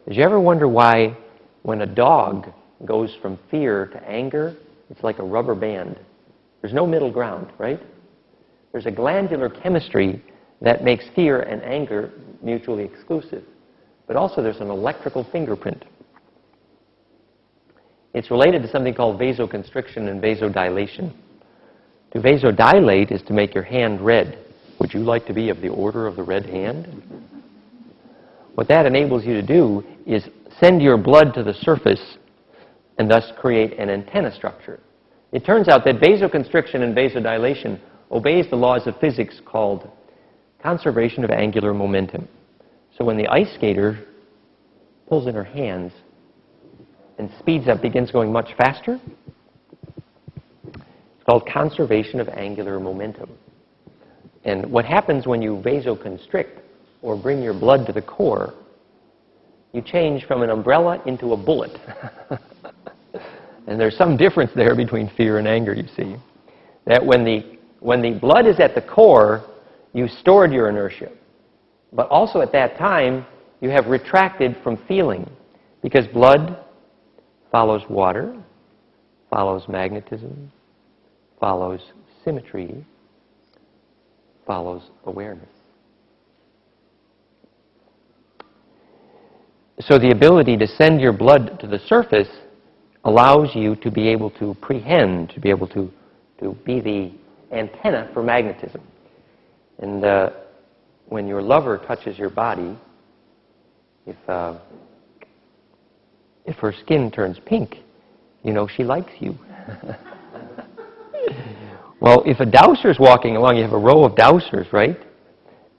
Did you ever wonder why when a dog goes from fear to anger, it's like a rubber band? There's no middle ground, right? There's a glandular chemistry that makes fear and anger mutually exclusive. But also there's an electrical fingerprint. It's related to something called vasoconstriction and vasodilation. To vasodilate is to make your hand red. Would you like to be of the order of the red hand? What that enables you to do is send your blood to the surface and thus create an antenna structure. It turns out that vasoconstriction and vasodilation obeys the laws of physics called conservation of angular momentum. So when the ice skater pulls in her hands and speeds up, begins going much faster, it's called conservation of angular momentum. And what happens when you vasoconstrict or bring your blood to the core, you change from an umbrella into a bullet. And there's some difference there between fear and anger, you see. That when the blood is at the core, you stored your inertia. But also at that time, you have retracted from feeling, because blood follows water, follows magnetism, follows symmetry, follows awareness. So the ability to send your blood to the surface allows you to be able to prehend, to be able to be the antenna for magnetism. And when your lover touches your body, if her skin turns pink, you know she likes you. Well, if a dowser's walking along, you have a row of dowsers, right?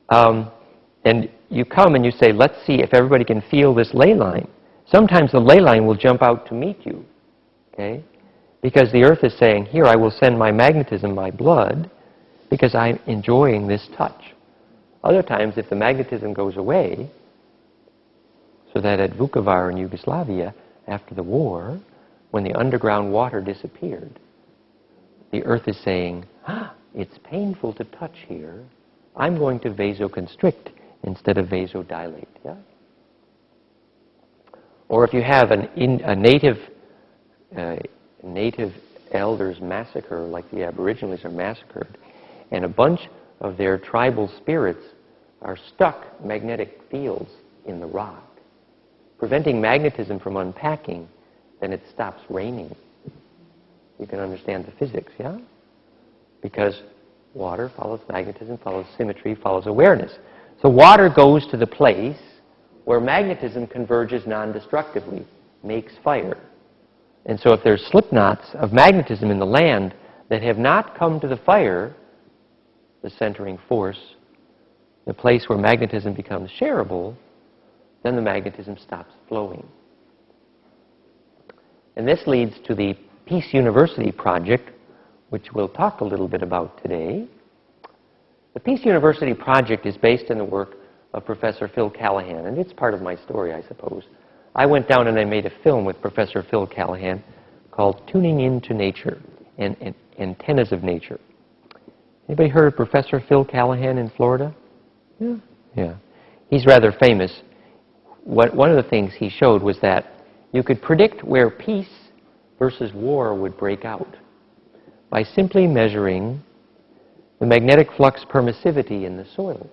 And you come and you say, let's see if everybody can feel this ley line. Sometimes the ley line will jump out to meet you, okay? Because the earth is saying, here, I will send my magnetism, my blood, because I'm enjoying this touch. Other times, if the magnetism goes away, so that at Vukovar in Yugoslavia, after the war, when the underground water disappeared, the earth is saying, it's painful to touch here. I'm going to vasoconstrict instead of vasodilate. Yeah? Or if you have a native elders massacre, like the Aborigines are massacred, and a bunch of their tribal spirits are stuck magnetic fields in the rock, preventing magnetism from unpacking, then it stops raining. You can understand the physics, yeah? Because water follows magnetism, follows symmetry, follows awareness. So water goes to the place where magnetism converges non-destructively, makes fire. And so if there's slip knots of magnetism in the land that have not come to the fire, the centering force, the place where magnetism becomes shareable, then the magnetism stops flowing. And this leads to the Peace University project, which we'll talk a little bit about today. The Peace University project is based on the work of Professor Phil Callahan, and it's part of my story, I suppose. I went down and I made a film with Professor Phil Callahan called Tuning Into Nature and Antennas of Nature. Anybody heard of Professor Phil Callahan in Florida? Yeah. Yeah. He's rather famous. One of the things he showed was that you could predict where peace versus war would break out by simply measuring the magnetic flux permissivity in the soil.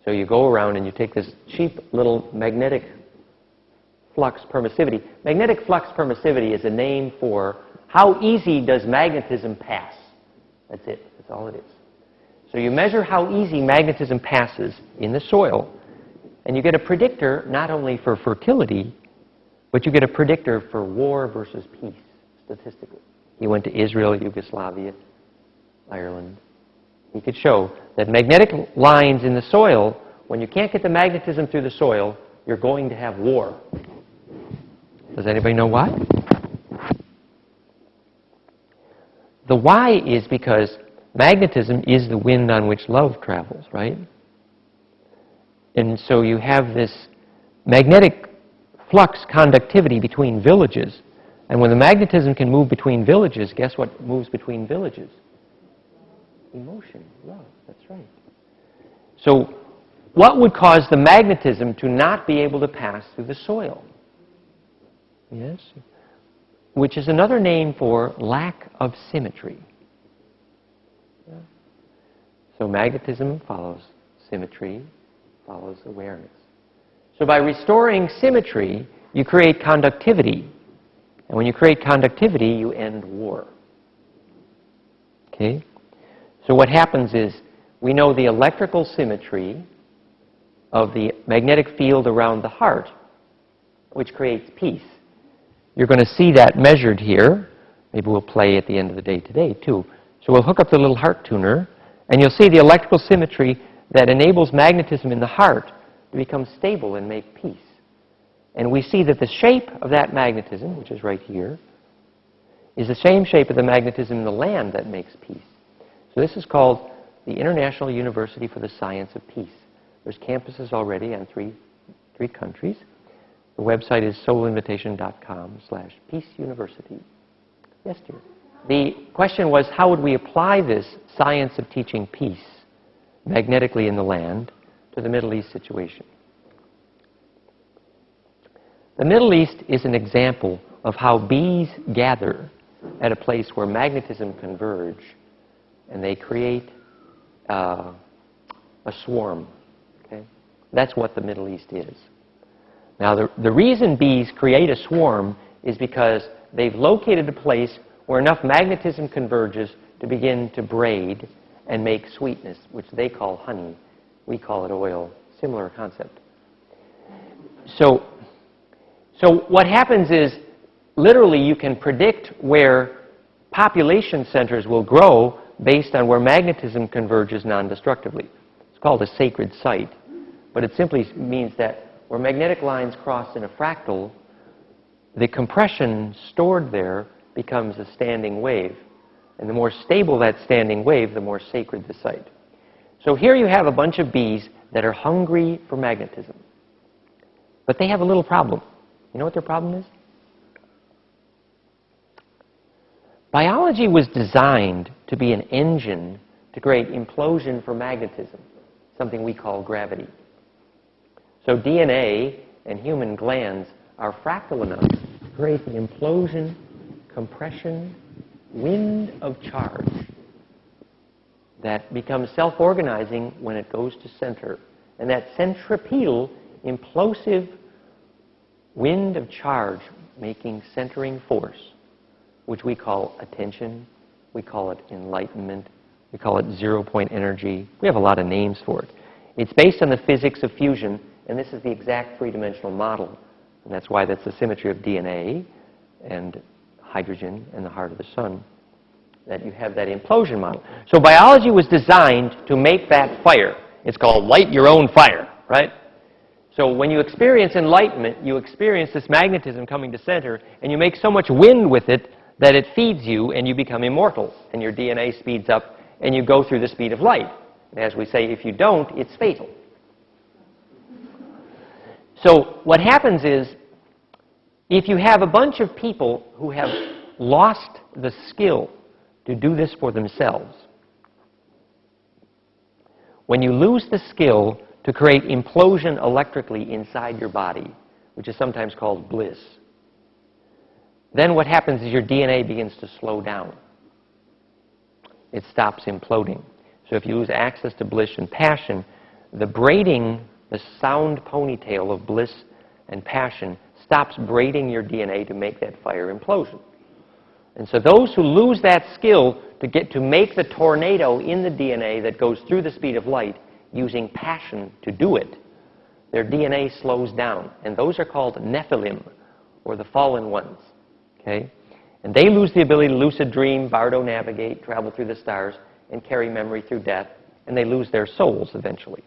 So you go around and you take this cheap little magnetic flux permissivity. Magnetic flux permissivity is a name for how easy does magnetism pass. That's it. That's all it is. So you measure how easy magnetism passes in the soil, and you get a predictor not only for fertility, but you get a predictor for war versus peace, statistically. He went to Israel, Yugoslavia, Ireland. He could show that magnetic lines in the soil, when you can't get the magnetism through the soil, you're going to have war. Does anybody know why? The why is because magnetism is the wind on which love travels, right? And so you have this magnetic flux conductivity between villages. And when the magnetism can move between villages, guess what moves between villages? Emotion, love, that's right. So what would cause the magnetism to not be able to pass through the soil? Yes? Which is another name for lack of symmetry. Yeah. So magnetism follows symmetry, follows awareness. So by restoring symmetry, you create conductivity. And when you create conductivity, you end war. Okay? So what happens is, we know the electrical symmetry of the magnetic field around the heart, which creates peace. You're going to see that measured here. Maybe we'll play at the end of the day today, too. So we'll hook up the little heart tuner, and you'll see the electrical symmetry that enables magnetism in the heart to become stable and make peace. And we see that the shape of that magnetism, which is right here, is the same shape of the magnetism in the land that makes peace. So this is called the International University for the Science of Peace. There's campuses already in three countries. The website is soulinvitation.com/peaceuniversity. Yes, dear. The question was, how would we apply this science of teaching peace magnetically in the land to the Middle East situation? The Middle East is an example of how bees gather at a place where magnetism converge, and they create a swarm. Okay? That's what the Middle East is. Now, the reason bees create a swarm is because they've located a place where enough magnetism converges to begin to braid and make sweetness, which they call honey. We call it oil. Similar concept. So what happens is, literally, you can predict where population centers will grow based on where magnetism converges non-destructively. It's called a sacred site, but it simply means that where magnetic lines cross in a fractal, the compression stored there becomes a standing wave. And the more stable that standing wave, the more sacred the site. So here you have a bunch of bees that are hungry for magnetism. But they have a little problem. You know what their problem is? Biology was designed to be an engine to create implosion for magnetism, something we call gravity. So DNA and human glands are fractal enough to create the implosion, compression, wind of charge that becomes self-organizing when it goes to center. And that centripetal, implosive wind of charge making centering force, which we call attention, we call it enlightenment, we call it zero-point energy. We have a lot of names for it. It's based on the physics of fusion, and this is the exact three-dimensional model. And that's why that's the symmetry of DNA and hydrogen and the heart of the sun, that you have that implosion model. So biology was designed to make that fire. It's called light your own fire, right? So when you experience enlightenment, you experience this magnetism coming to center, and you make so much wind with it that it feeds you, and you become immortal, and your DNA speeds up, and you go through the speed of light. And as we say, if you don't, it's fatal. So what happens is, if you have a bunch of people who have lost the skill to do this for themselves, when you lose the skill to create implosion electrically inside your body, which is sometimes called bliss, then what happens is your DNA begins to slow down. It stops imploding. So if you lose access to bliss and passion, the braiding, the sound ponytail of bliss and passion stops braiding your DNA to make that fire implosion. And so those who lose that skill to make the tornado in the DNA that goes through the speed of light using passion to do it, their DNA slows down. And those are called Nephilim, or the fallen ones. Okay? And they lose the ability to lucid dream, bardo navigate, travel through the stars, and carry memory through death, and they lose their souls eventually.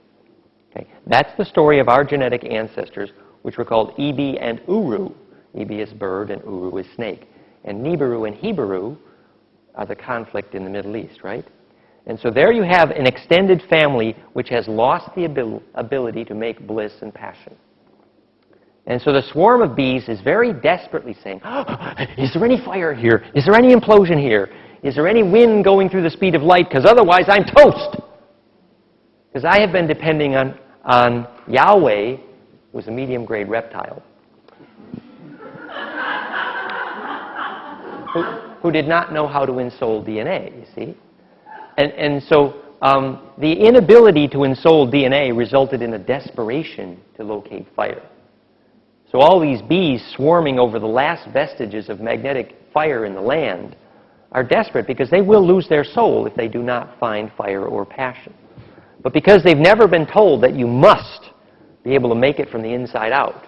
Okay? That's the story of our genetic ancestors, which were called Ebi and Uru. Ebi is bird, and Uru is snake. And Nibiru and Hebrew are the conflict in the Middle East, right? And so there you have an extended family which has lost the ability to make bliss and passion. And so the swarm of bees is very desperately saying, oh, is there any fire here? Is there any implosion here? Is there any wind going through the speed of light? Because otherwise I'm toast. Because I have been depending on on Yahweh was a medium-grade reptile who did not know how to ensoul DNA, you see. And so the inability to ensoul DNA resulted in a desperation to locate fire. So all these bees swarming over the last vestiges of magnetic fire in the land are desperate because they will lose their soul if they do not find fire or passion. But because they've never been told that you must be able to make it from the inside out,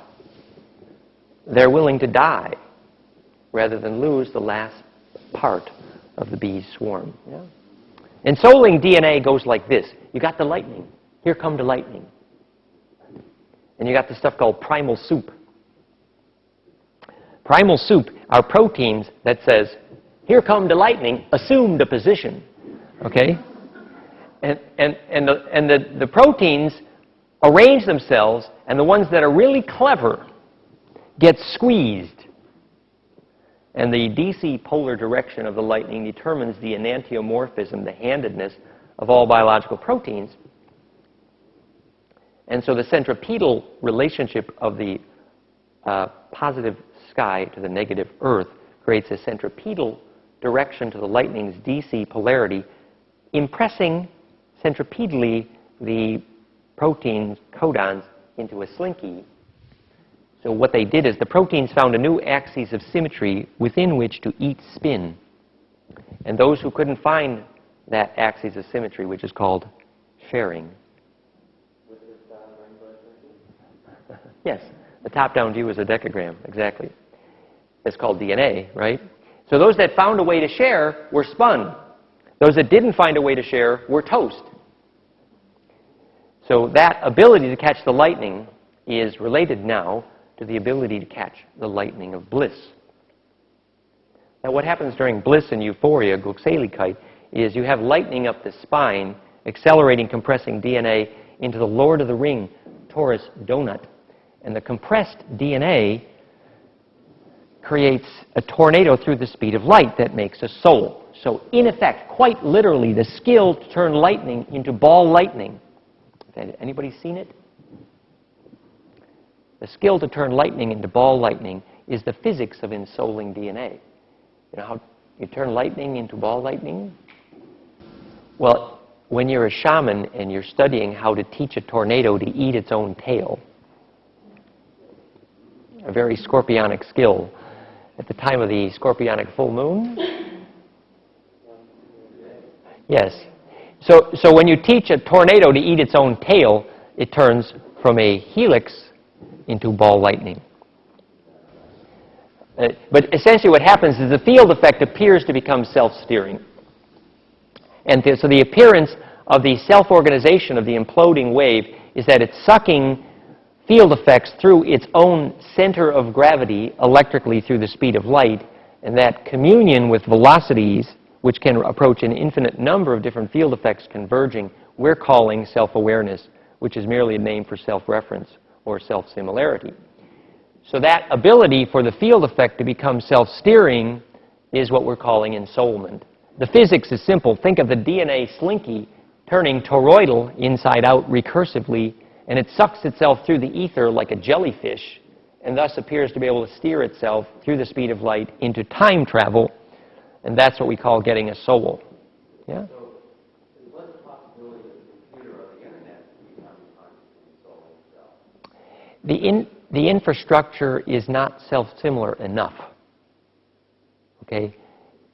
they're willing to die rather than lose the last part of the bee's swarm. Yeah? Ensouling DNA goes like this. You got the lightning. Here come the lightning. And you got this stuff called primal soup. Primal soup are proteins that says, here come the lightning, assume the position. Okay? And the proteins arrange themselves, and the ones that are really clever get squeezed. And the DC polar direction of the lightning determines the enantiomorphism, the handedness of all biological proteins. And so the centripetal relationship of the positive sky to the negative earth creates a centripetal direction to the lightning's DC polarity, impressing centripetally the protein codons into a slinky. So what they did is the proteins found a new axis of symmetry within which to eat spin. And those who couldn't find that axis of symmetry, which is called sharing. Yes, the top-down view is a decagram, exactly. It's called DNA, right? So those that found a way to share were spun. Those that didn't find a way to share were toast. So that ability to catch the lightning is related now to the ability to catch the lightning of bliss. Now what happens during bliss and euphoria, Glückseligkeit, is you have lightning up the spine, accelerating, compressing DNA into the Lord of the Ring torus donut. And the compressed DNA creates a tornado through the speed of light that makes a soul. So in effect, quite literally, the skill to turn lightning into ball lightning. Has anybody seen it? The skill to turn lightning into ball lightning is the physics of ensouling DNA. You know how you turn lightning into ball lightning? Well, when you're a shaman and you're studying how to teach a tornado to eat its own tail, a very scorpionic skill, at the time of the scorpionic full moon? Yes. So when you teach a tornado to eat its own tail, it turns from a helix into ball lightning. But essentially what happens is the field effect appears to become self-steering. And so the appearance of the self-organization of the imploding wave is that it's sucking field effects through its own center of gravity electrically through the speed of light, and that communion with velocities, which can approach an infinite number of different field effects converging, we're calling self-awareness, which is merely a name for self-reference or self-similarity. So that ability for the field effect to become self-steering is what we're calling ensoulment. The physics is simple. Think of the DNA slinky turning toroidal inside out recursively, and it sucks itself through the ether like a jellyfish, and thus appears to be able to steer itself through the speed of light into time travel, and that's what we call getting a soul. Yeah? So, what's the possibility that the computer or the internet becomes ensouling itself? The infrastructure is not self-similar enough. Okay?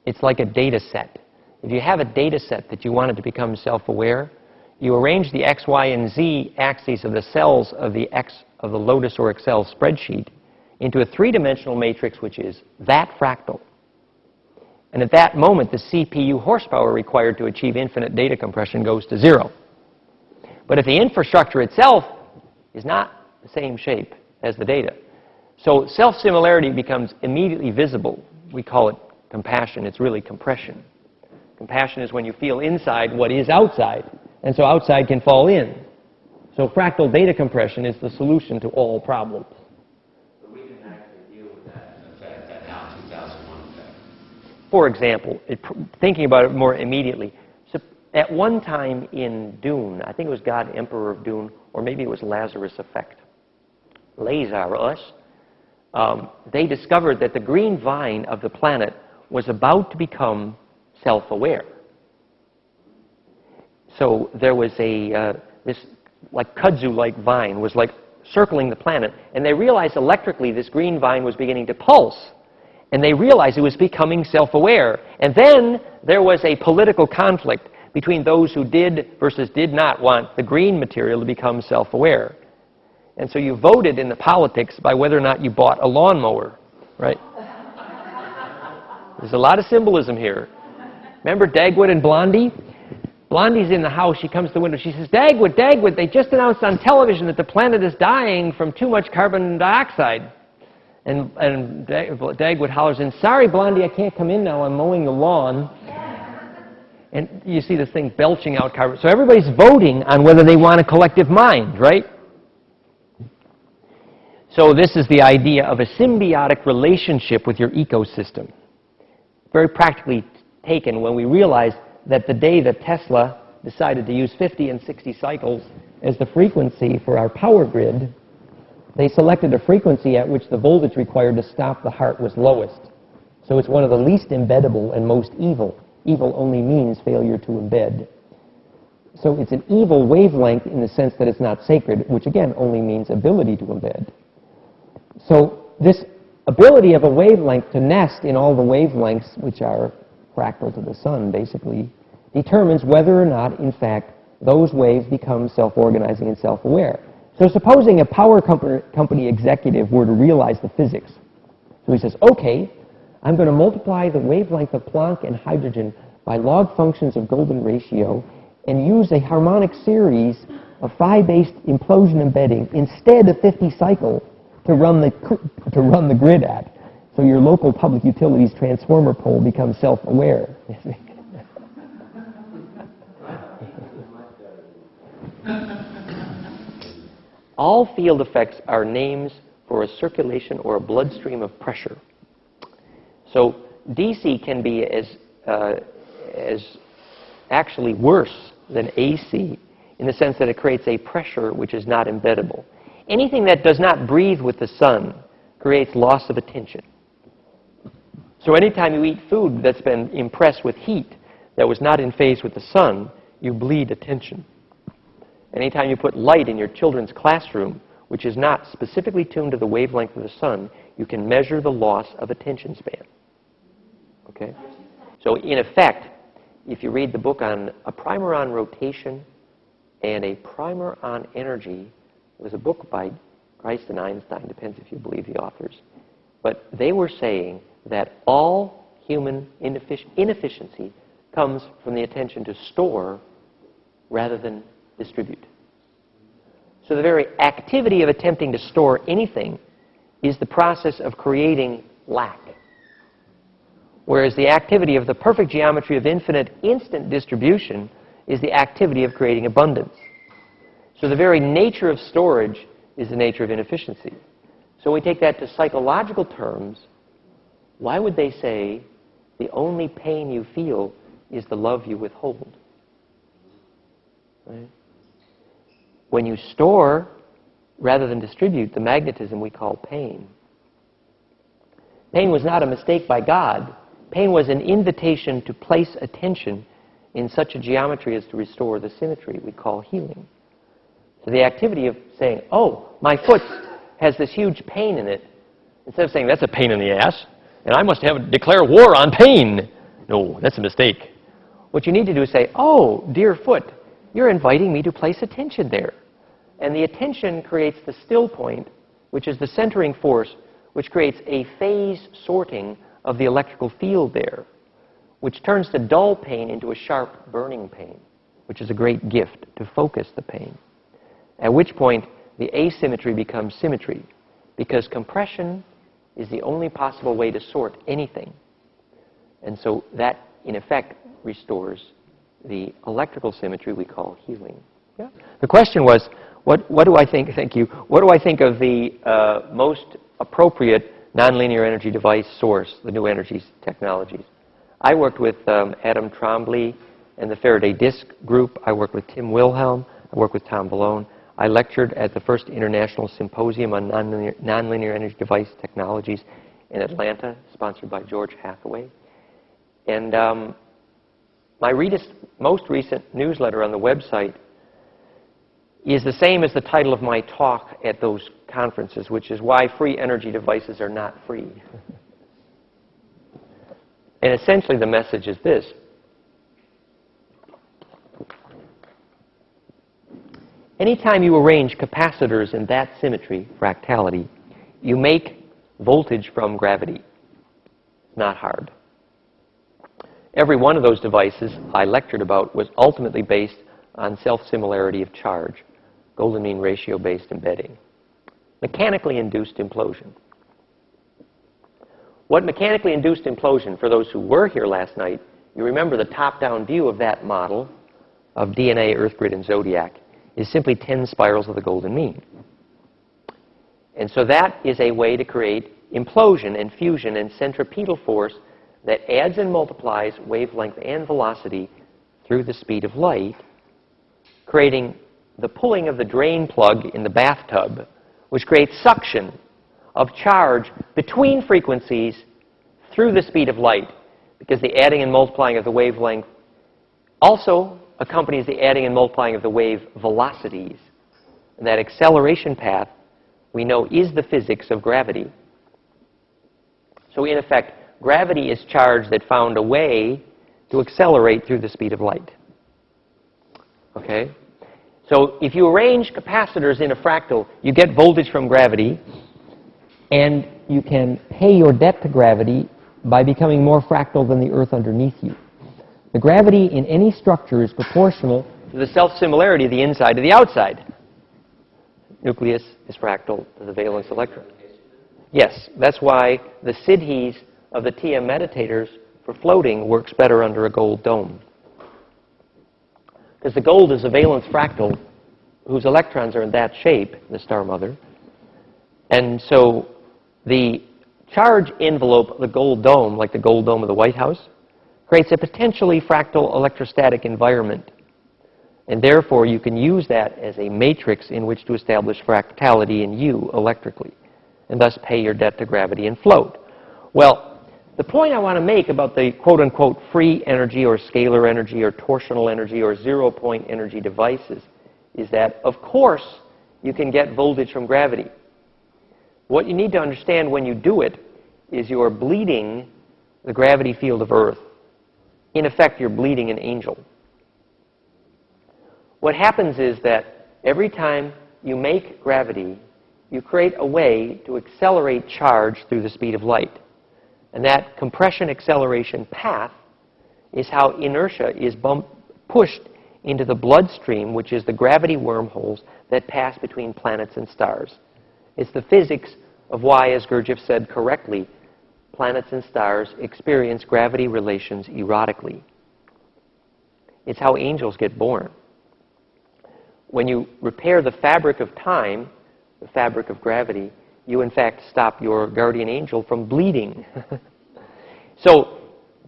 It's like a data set. If you have a data set that you wanted to become self-aware, you arrange the X, Y, and Z axes of the cells of the Lotus or Excel spreadsheet into a three-dimensional matrix which is that fractal. And at that moment, the CPU horsepower required to achieve infinite data compression goes to 0. But if the infrastructure itself is not the same shape as the data, so self-similarity becomes immediately visible. We call it compassion. It's really compression. Compassion is when you feel inside what is outside, and so outside can fall in. So fractal data compression is the solution to all problems. So we can actually deal with that effect, that now 2001 effect. For example, thinking about it more immediately, so at one time in Dune, I think it was God, Emperor of Dune, or maybe it was Lazarus effect, Lazarus, they discovered that the green vine of the planet was about to become self-aware. So there was this like kudzu-like vine was like circling the planet, and they realized electrically this green vine was beginning to pulse, and they realized it was becoming self-aware. And then there was a political conflict between those who did versus did not want the green material to become self-aware. And so you voted in the politics by whether or not you bought a lawnmower, right? There's a lot of symbolism here. Remember Dagwood and Blondie? Blondie's in the house. She comes to the window. She says, Dagwood, Dagwood, they just announced on television that the planet is dying from too much carbon dioxide. And Dagwood hollers in, sorry, Blondie, I can't come in now. I'm mowing the lawn. And you see this thing belching out carbon. So everybody's voting on whether they want a collective mind, right? So this is the idea of a symbiotic relationship with your ecosystem. Very practically taken when we realized that the day that Tesla decided to use 50 and 60 cycles as the frequency for our power grid, they selected a frequency at which the voltage required to stop the heart was lowest. So it's one of the least embeddable and most evil. Evil only means failure to embed. So it's an evil wavelength in the sense that it's not sacred, which again only means ability to embed. So this ability of a wavelength to nest in all the wavelengths, which are fractal to the sun, basically, determines whether or not, in fact, those waves become self-organizing and self-aware. So supposing a power company executive were to realize the physics. So he says, okay, I'm going to multiply the wavelength of Planck and hydrogen by log functions of golden ratio and use a harmonic series of phi-based implosion embedding instead of 50 cycle to run the grid at. So your local public utilities transformer pole becomes self-aware. All field effects are names for a circulation or a bloodstream of pressure. So DC can be as actually worse than AC in the sense that it creates a pressure which is not embeddable. Anything that does not breathe with the sun creates loss of attention. So anytime you eat food that's been impressed with heat that was not in phase with the sun, you bleed attention. Anytime you put light in your children's classroom, which is not specifically tuned to the wavelength of the sun, you can measure the loss of attention span. Okay? So in effect, if you read the book on a primer on rotation and a primer on energy, it was a book by Christ and Einstein, depends if you believe the authors. But they were saying that all human inefficiency comes from the attention to store rather than distribute. So the very activity of attempting to store anything is the process of creating lack. Whereas the activity of the perfect geometry of infinite instant distribution is the activity of creating abundance. So the very nature of storage is the nature of inefficiency. So when we take that to psychological terms, why would they say the only pain you feel is the love you withhold? Right? When you store rather than distribute the magnetism we call pain. Pain was not a mistake by God. Pain was an invitation to place attention in such a geometry as to restore the symmetry we call healing. So the activity of saying, oh, my foot has this huge pain in it, instead of saying, that's a pain in the ass, and I must declare war on pain. No, that's a mistake. What you need to do is say, oh, dear foot, you're inviting me to place attention there. And the attention creates the still point, which is the centering force, which creates a phase sorting of the electrical field there, which turns the dull pain into a sharp burning pain, which is a great gift to focus the pain. At which point, the asymmetry becomes symmetry, because compression is the only possible way to sort anything. And so that, in effect, restores the electrical symmetry we call healing. Yeah? The question was, what do I think, thank you, what do I think of the most appropriate nonlinear energy device source, the new energies technologies? I worked with Adam Trombley and the Faraday disk group. I work with Tim Wilhelm. I work with Tom Ballone. I lectured at the first International Symposium on Nonlinear Energy Device Technologies in Atlanta, sponsored by George Hathaway. And my most recent newsletter on the website is the same as the title of my talk at those conferences, which is Why Free Energy Devices Are Not Free. And essentially the message is this. Anytime you arrange capacitors in that symmetry, fractality, you make voltage from gravity. It's not hard. Every one of those devices I lectured about was ultimately based on self-similarity of charge, golden mean ratio-based embedding. Mechanically induced implosion. What mechanically induced implosion, for those who were here last night, you remember the top-down view of that model of DNA, Earth grid, and zodiac is simply 10 spirals of the golden mean. And so that is a way to create implosion and fusion and centripetal force that adds and multiplies wavelength and velocity through the speed of light, creating the pulling of the drain plug in the bathtub, which creates suction of charge between frequencies through the speed of light, because the adding and multiplying of the wavelength also accompanies the adding and multiplying of the wave velocities. And that acceleration path, we know, is the physics of gravity. So in effect, gravity is charge that found a way to accelerate through the speed of light. Okay? So if you arrange capacitors in a fractal, you get voltage from gravity, and you can pay your debt to gravity by becoming more fractal than the Earth underneath you. The gravity in any structure is proportional to the self-similarity of the inside to the outside. Nucleus is fractal to the valence electron. Yes, that's why the Sidhis of the TM meditators for floating works better under a gold dome. Because the gold is a valence fractal whose electrons are in that shape, the star mother. And so the charge envelope of the gold dome, like the gold dome of the White House, creates a potentially fractal electrostatic environment. And therefore, you can use that as a matrix in which to establish fractality in you electrically, and thus pay your debt to gravity and float. Well, the point I want to make about the quote-unquote free energy or scalar energy or torsional energy or zero-point energy devices is that, of course, you can get voltage from gravity. What you need to understand when you do it is you are bleeding the gravity field of Earth. In effect, you're bleeding an angel. What happens is that every time you make gravity, you create a way to accelerate charge through the speed of light. And that compression-acceleration path is how inertia is pushed into the bloodstream, which is the gravity wormholes that pass between planets and stars. It's the physics of why, as Gurdjieff said correctly, planets and stars experience gravity relations erotically. It's how angels get born. When you repair the fabric of time, the fabric of gravity, you in fact stop your guardian angel from bleeding. So,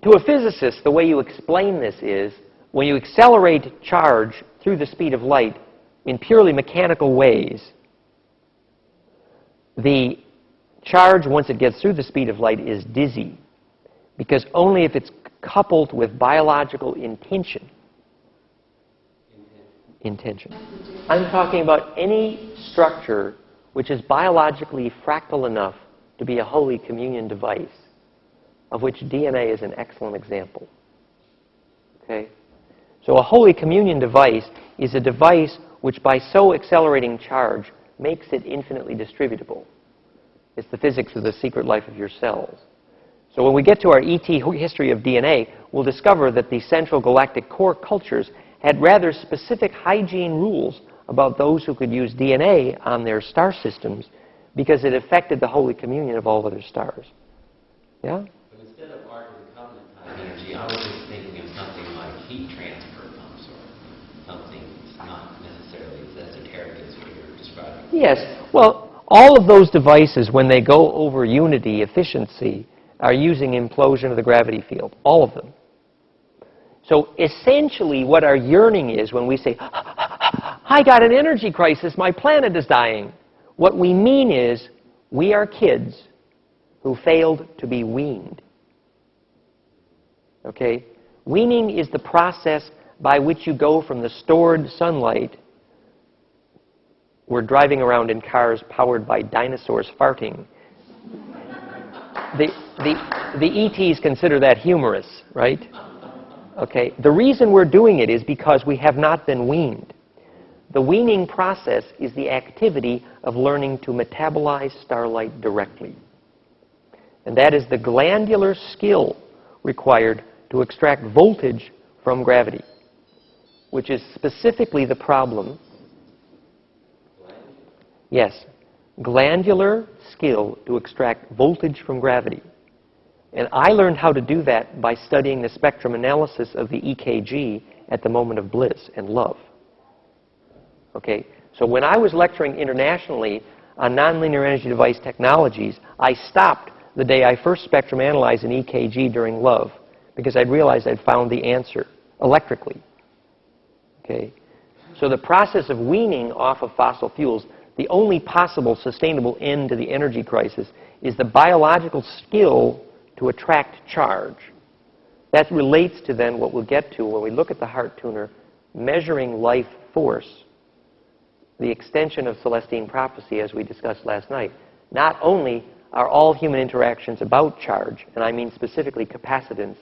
to a physicist, the way you explain this is, when you accelerate charge through the speed of light in purely mechanical ways, the charge, once it gets through the speed of light, is dizzy, because only if it's coupled with biological intention. I'm talking about any structure which is biologically fractal enough to be a Holy Communion device, of which DNA is an excellent example. Okay? So a Holy Communion device is a device which, by so accelerating charge, makes it infinitely distributable. It's the physics of the secret life of your cells. So when we get to our ET history of DNA, we'll discover that the central galactic core cultures had rather specific hygiene rules about those who could use DNA on their star systems, because it affected the Holy Communion of all other stars. Yeah? But instead of Ark of the Covenant type energy, I was just thinking of something like heat transfer of some sort. Something not necessarily as esoteric as what you're describing. Yes. Well, all of those devices, when they go over unity efficiency, are using implosion of the gravity field. All of them. So essentially what our yearning is when we say, I got an energy crisis, my planet is dying, what we mean is we are kids who failed to be weaned. Okay? Weaning is the process by which you go from the stored sunlight. We're driving around in cars powered by dinosaurs farting. The ETs consider that humorous, right? Okay. The reason we're doing it is because we have not been weaned. The weaning process is the activity of learning to metabolize starlight directly. And that is the glandular skill required to extract voltage from gravity, which is specifically the problem. Yes, glandular skill to extract voltage from gravity. And I learned how to do that by studying the spectrum analysis of the EKG at the moment of bliss and love. Okay, so when I was lecturing internationally on nonlinear energy device technologies, I stopped the day I first spectrum analyzed an EKG during love because I'd realized I'd found the answer electrically. Okay, so the process of weaning off of fossil fuels, the only possible sustainable end to the energy crisis is the biological skill to attract charge. That relates to then what we'll get to when we look at the heart tuner, measuring life force, the extension of Celestine prophecy as we discussed last night. Not only are all human interactions about charge, and I mean specifically capacitance,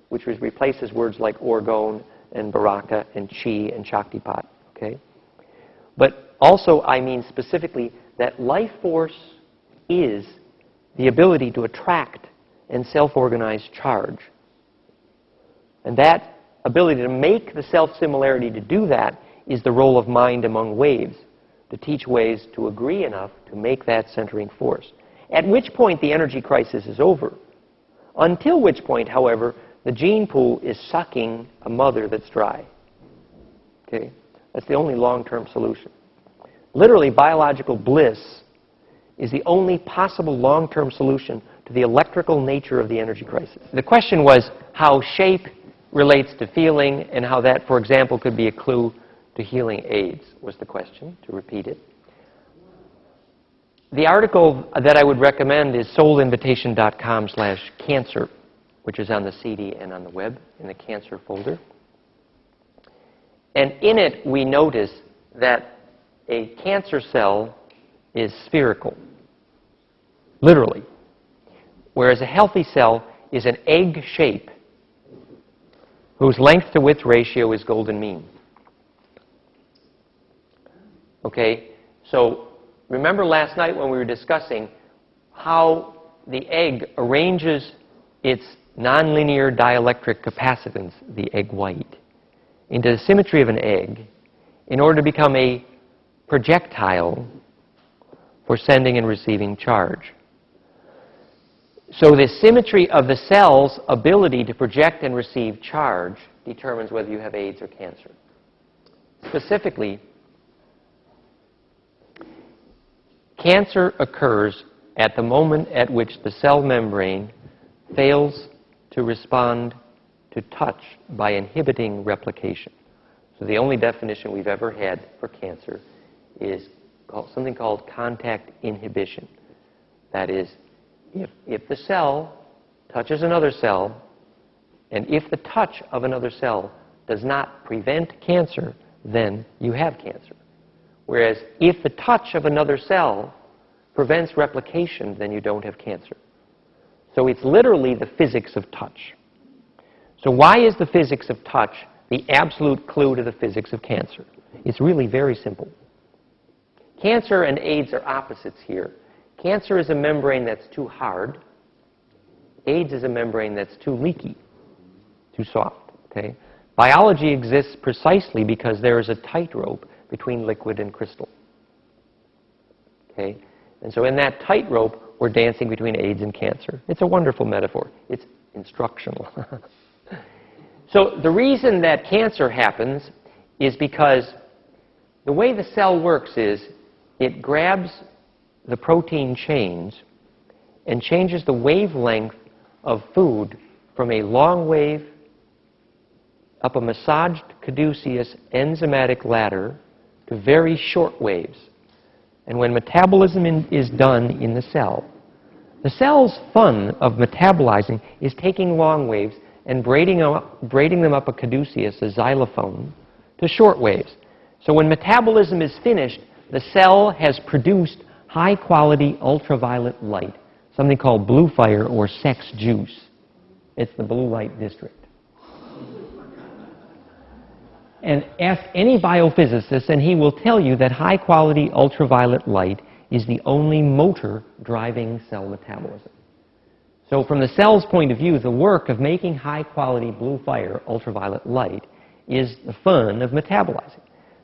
which replaces words like orgone and baraka and chi and shaktipat, okay? But also I mean specifically that life force is the ability to attract and self-organize charge. And that ability to make the self-similarity to do that is the role of mind among waves, to teach waves to agree enough to make that centering force. At which point the energy crisis is over. Until which point, however, the gene pool is sucking a mother that's dry. Okay? That's the only long-term solution. Literally, biological bliss is the only possible long-term solution to the electrical nature of the energy crisis. The question was how shape relates to feeling and how that, for example, could be a clue to healing AIDS, was the question, to repeat it. The article that I would recommend is soulinvitation.com/cancer, which is on the CD and on the web in the cancer folder. And in it, we notice that a cancer cell is spherical, literally, whereas a healthy cell is an egg shape whose length to width ratio is golden mean. Okay, so remember last night when we were discussing how the egg arranges its nonlinear dielectric capacitance, the egg white, into the symmetry of an egg in order to become a projectile for sending and receiving charge. So the symmetry of the cell's ability to project and receive charge determines whether you have AIDS or cancer. Specifically, cancer occurs at the moment at which the cell membrane fails to respond to touch by inhibiting replication. So the only definition we've ever had for cancer is something called contact inhibition. That is, if the cell touches another cell, and if the touch of another cell does not prevent cancer, then you have cancer. Whereas if the touch of another cell prevents replication, then you don't have cancer. So it's literally the physics of touch. So why is the physics of touch the absolute clue to the physics of cancer? It's really very simple. Cancer and AIDS are opposites here. Cancer is a membrane that's too hard. AIDS is a membrane that's too leaky, too soft. Okay? Biology exists precisely because there is a tightrope between liquid and crystal. Okay? And so in that tightrope, we're dancing between AIDS and cancer. It's a wonderful metaphor. It's instructional. So the reason that cancer happens is because the way the cell works is it grabs the protein chains and changes the wavelength of food from a long wave up a massaged caduceus enzymatic ladder to very short waves. And when metabolism is done in the cell's fun of metabolizing is taking long waves and braiding them up a caduceus, a xylophone, to short waves. So when metabolism is finished, the cell has produced high-quality ultraviolet light, something called blue fire or sex juice. It's the blue light district. And ask any biophysicist, and he will tell you that high-quality ultraviolet light is the only motor driving cell metabolism. So from the cell's point of view, the work of making high-quality blue fire ultraviolet light is the fun of metabolizing.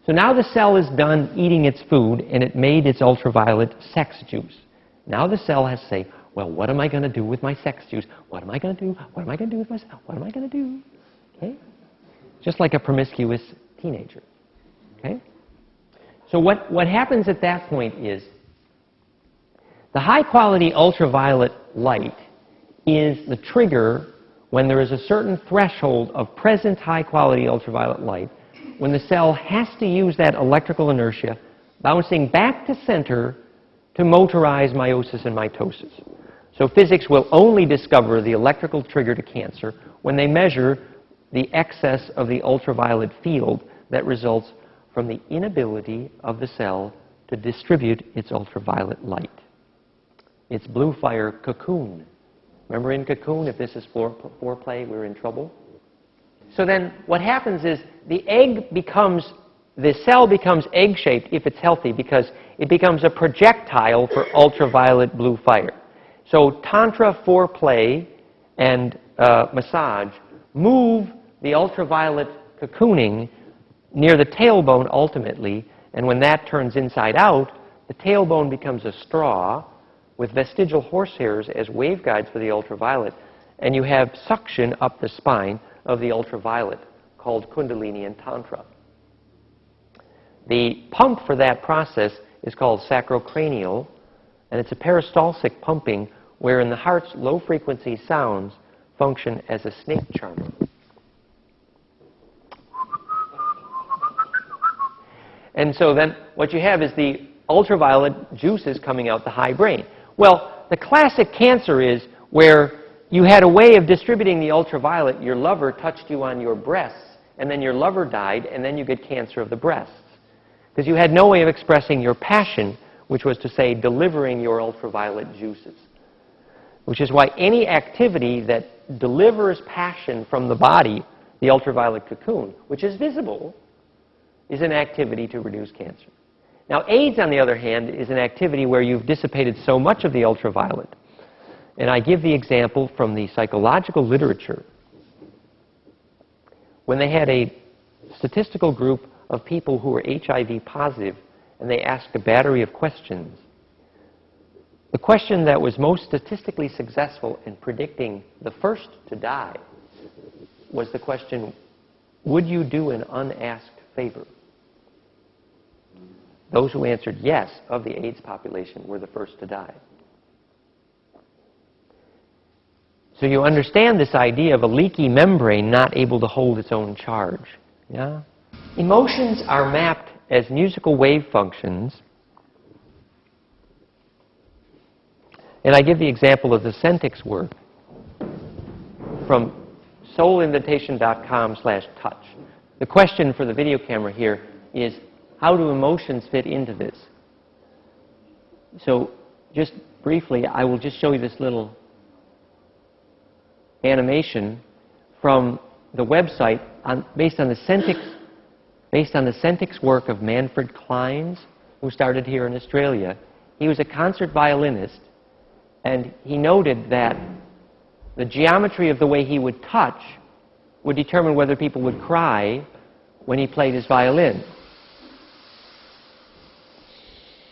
So now the cell is done eating its food, and it made its ultraviolet sex juice. Now the cell has to say, well, what am I going to do with my sex juice? What am I going to do? What am I going to do with myself? What am I going to do? Okay? Just like a promiscuous teenager. Okay? So what happens at that point is the high-quality ultraviolet light is the trigger when there is a certain threshold of present high-quality ultraviolet light, when the cell has to use that electrical inertia bouncing back to center to motorize meiosis and mitosis. So physics will only discover the electrical trigger to cancer when they measure the excess of the ultraviolet field that results from the inability of the cell to distribute its ultraviolet light. It's blue fire cocoon. Remember in Cocoon, if this is foreplay, we're in trouble? So then what happens is the cell becomes egg-shaped if it's healthy because it becomes a projectile for ultraviolet blue fire. So tantra, foreplay, and massage move the ultraviolet cocooning near the tailbone ultimately, and when that turns inside out, the tailbone becomes a straw with vestigial horsehairs as waveguides for the ultraviolet, and you have suction up the spine of the ultraviolet called kundalini and tantra. The pump for that process is called sacrocranial, and it's a peristaltic pumping wherein the heart's low-frequency sounds function as a snake charmer. And so then what you have is the ultraviolet juices coming out the high brain. Well, the classic cancer is where you had a way of distributing the ultraviolet, your lover touched you on your breasts, and then your lover died, and then you get cancer of the breasts. Because you had no way of expressing your passion, which was to say delivering your ultraviolet juices. Which is why any activity that delivers passion from the body, the ultraviolet cocoon, which is visible, is an activity to reduce cancer. Now, AIDS, on the other hand, is an activity where you've dissipated so much of the ultraviolet. And I give the example from the psychological literature. When they had a statistical group of people who were HIV positive, and they asked a battery of questions, the question that was most statistically successful in predicting the first to die was the question, would you do an unasked favor? Those who answered yes of the AIDS population were the first to die. So you understand this idea of a leaky membrane not able to hold its own charge. Yeah? Emotions are mapped as musical wave functions. And I give the example of the Centix work from soulinvitation.com/touch. The question for the video camera here is, how do emotions fit into this? So just briefly, I will just show you this little animation from the website based on the Centix work of Manfred Clynes, who started here in Australia. He was a concert violinist, and he noted that the geometry of the way he would touch would determine whether people would cry when he played his violin.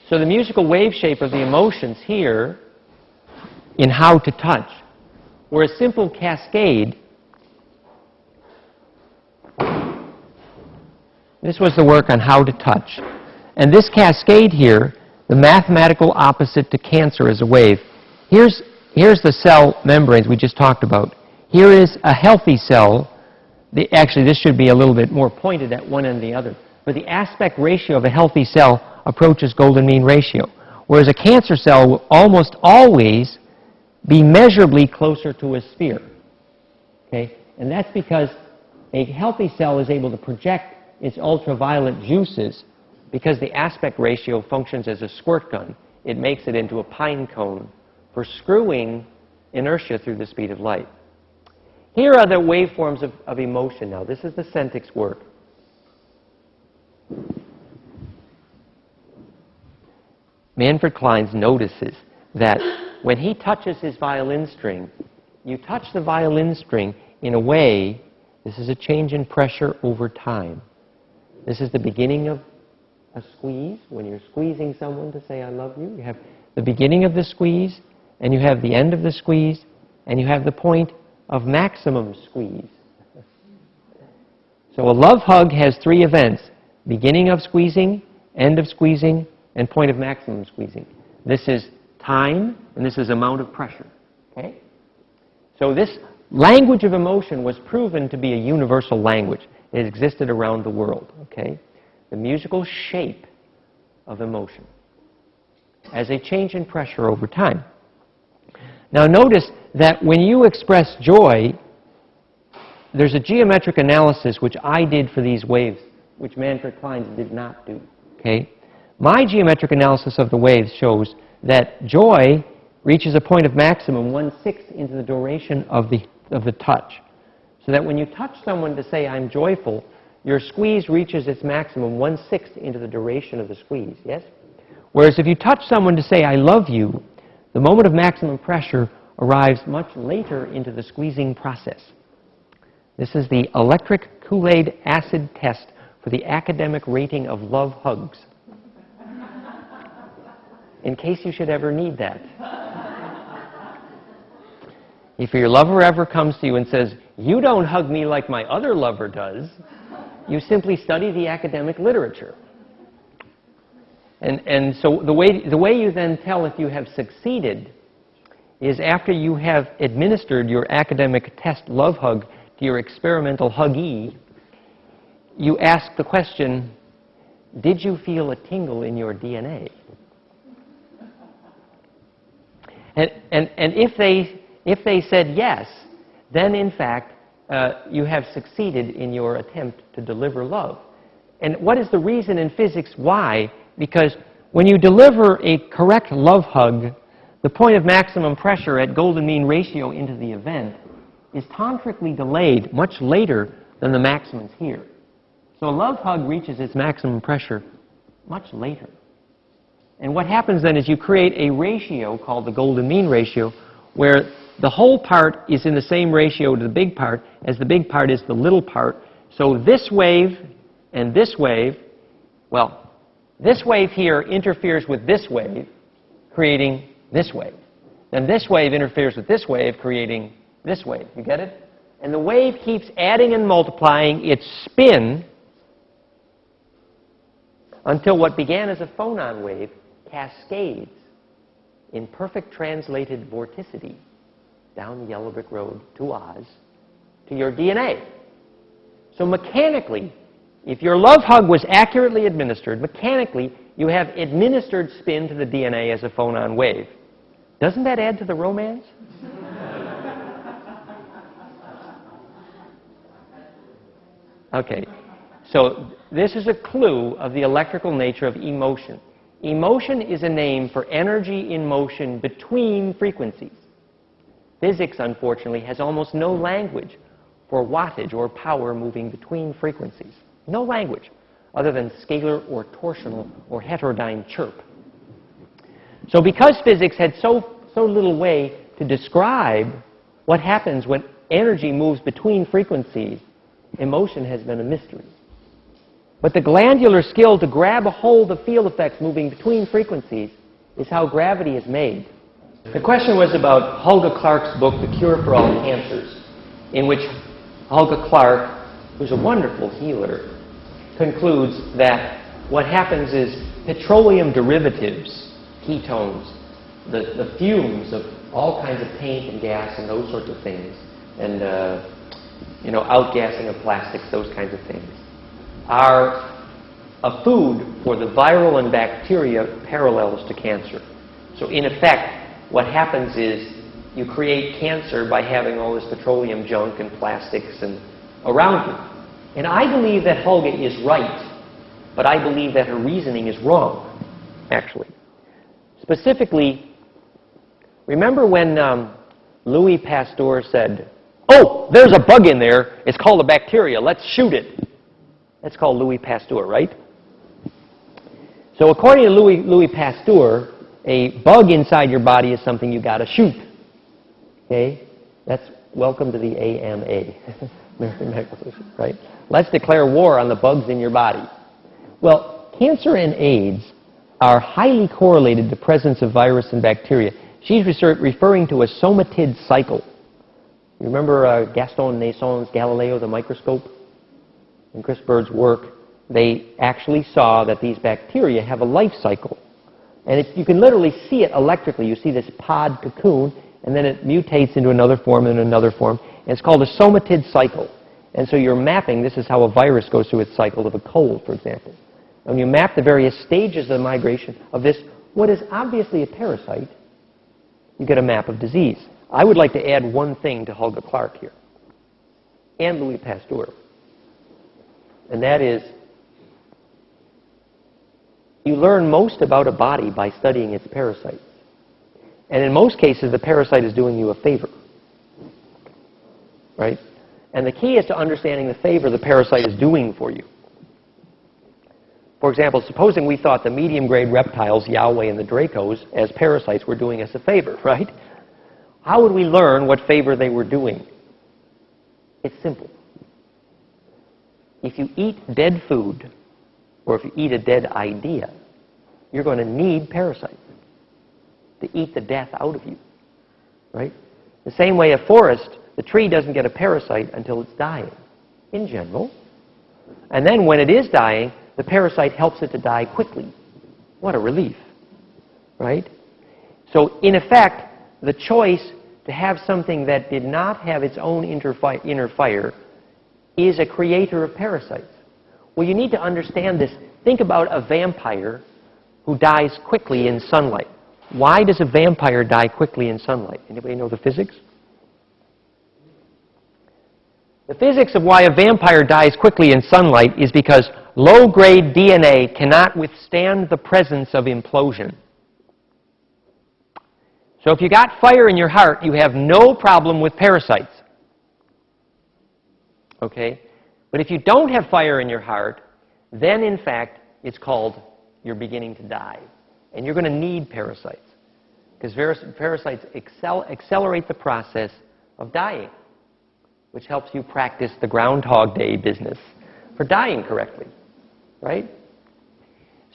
So the musical wave shape of the emotions here in How to Touch were a simple cascade. This was the work on How to Touch. And this cascade here, the mathematical opposite to cancer as a wave, here's the cell membranes we just talked about. Here is a healthy cell actually, this should be a little bit more pointed at one and the other. But the aspect ratio of a healthy cell approaches golden mean ratio, whereas a cancer cell will almost always be measurably closer to a sphere. Okay? And that's because a healthy cell is able to project its ultraviolet juices because the aspect ratio functions as a squirt gun. It makes it into a pine cone for screwing inertia through the speed of light. Here are the waveforms of emotion now. This is the Sentix work. Manfred Clynes notices that when he touches his violin string, you touch the violin string in a way, this is a change in pressure over time. This is the beginning of a squeeze. When you're squeezing someone to say, I love you, you have the beginning of the squeeze, and you have the end of the squeeze, and you have the point of maximum squeeze. So a love hug has three events: beginning of squeezing, end of squeezing, and point of maximum squeezing. This is time, and this is amount of pressure. Okay? So this language of emotion was proven to be a universal language. It existed around the world. Okay? The musical shape of emotion as a change in pressure over time. Now notice that when you express joy, there's a geometric analysis which I did for these waves, which Manfred Clynes did not do. Okay? My geometric analysis of the waves shows that joy reaches a point of maximum 1/6 into the duration of the touch. So that when you touch someone to say, I'm joyful, your squeeze reaches its maximum 1/6 into the duration of the squeeze, yes? Whereas if you touch someone to say, I love you, the moment of maximum pressure arrives much later into the squeezing process. This is the electric Kool-Aid acid test for the academic rating of love hugs. In case you should ever need that. If your lover ever comes to you and says, you don't hug me like my other lover does, you simply study the academic literature. And so the way you then tell if you have succeeded is after you have administered your academic test love hug to your experimental huggee, you ask the question, did you feel a tingle in your DNA? And if they said yes, then in fact you have succeeded in your attempt to deliver love. And what is the reason in physics why? Because when you deliver a correct love hug, the point of maximum pressure at golden mean ratio into the event is tantrically delayed much later than the maximums here. So a love hug reaches its maximum pressure much later. And what happens then is you create a ratio called the golden mean ratio where the whole part is in the same ratio to the big part as the big part is the little part. So this wave and this wave, well, this wave here interferes with this wave, creating this wave. Then this wave interferes with this wave, creating this wave. You get it? And the wave keeps adding and multiplying its spin until what began as a phonon wave cascades in perfect translated vorticity down the yellow brick road to Oz to your DNA. So mechanically, if your love hug was accurately administered, mechanically you have administered spin to the DNA as a phonon wave. Doesn't that add to the romance? Okay, so this is a clue of the electrical nature of emotion. Emotion is a name for energy in motion between frequencies. Physics, unfortunately, has almost no language for wattage or power moving between frequencies. No language other than scalar or torsional or heterodyne chirp. So because physics had so little way to describe what happens when energy moves between frequencies, emotion has been a mystery. But the glandular skill to grab a hold of field effects moving between frequencies is how gravity is made. The question was about Hulga Clark's book, The Cure for All Cancers, in which Hulga Clark, who's a wonderful healer, concludes that what happens is petroleum derivatives, ketones, the fumes of all kinds of paint and gas and those sorts of things, and outgassing of plastics, those kinds of things, are a food for the viral and bacteria parallels to cancer. So in effect, what happens is you create cancer by having all this petroleum junk and plastics around you. And I believe that Helga is right, but I believe that her reasoning is wrong, actually. Specifically, remember when Louis Pasteur said, "Oh, there's a bug in there. It's called a bacteria. Let's shoot it." That's called Louis Pasteur, right? So according to Louis Pasteur, a bug inside your body is something you got to shoot. Okay? That's welcome to the AMA, American Medical Association, right? Let's declare war on the bugs in your body. Well, cancer and AIDS are highly correlated to presence of virus and bacteria. She's referring to a somatid cycle. You remember Gaston Nasson's Galileo, the microscope? In Chris Bird's work, they actually saw that these bacteria have a life cycle. And you can literally see it electrically. You see this pod cocoon, and then it mutates into another form and another form. And it's called a somatid cycle. And so you're mapping, this is how a virus goes through its cycle of a cold, for example. When you map the various stages of the migration of this, what is obviously a parasite, you get a map of disease. I would like to add one thing to Helga Clark here, and Louis Pasteur. And that is, you learn most about a body by studying its parasites. And in most cases, the parasite is doing you a favor. Right? And the key is to understanding the favor the parasite is doing for you. For example, supposing we thought the medium-grade reptiles, Yahweh and the Dracos, as parasites were doing us a favor, right? How would we learn what favor they were doing? It's simple. If you eat dead food, or if you eat a dead idea, you're going to need parasites to eat the death out of you, right? The same way a forest, the tree doesn't get a parasite until it's dying, in general. And then when it is dying, the parasite helps it to die quickly. What a relief, right? So in effect, the choice to have something that did not have its own inner fire is a creator of parasites. Well, you need to understand this. Think about a vampire who dies quickly in sunlight. Why does a vampire die quickly in sunlight? Anybody know the physics? The physics of why a vampire dies quickly in sunlight is because low-grade DNA cannot withstand the presence of implosion. So if you got fire in your heart, you have no problem with parasites. Okay? But if you don't have fire in your heart, then in fact, it's called you're beginning to die. And you're going to need parasites. Because parasites accelerate the process of dying, which helps you practice the Groundhog Day business for dying correctly. Right?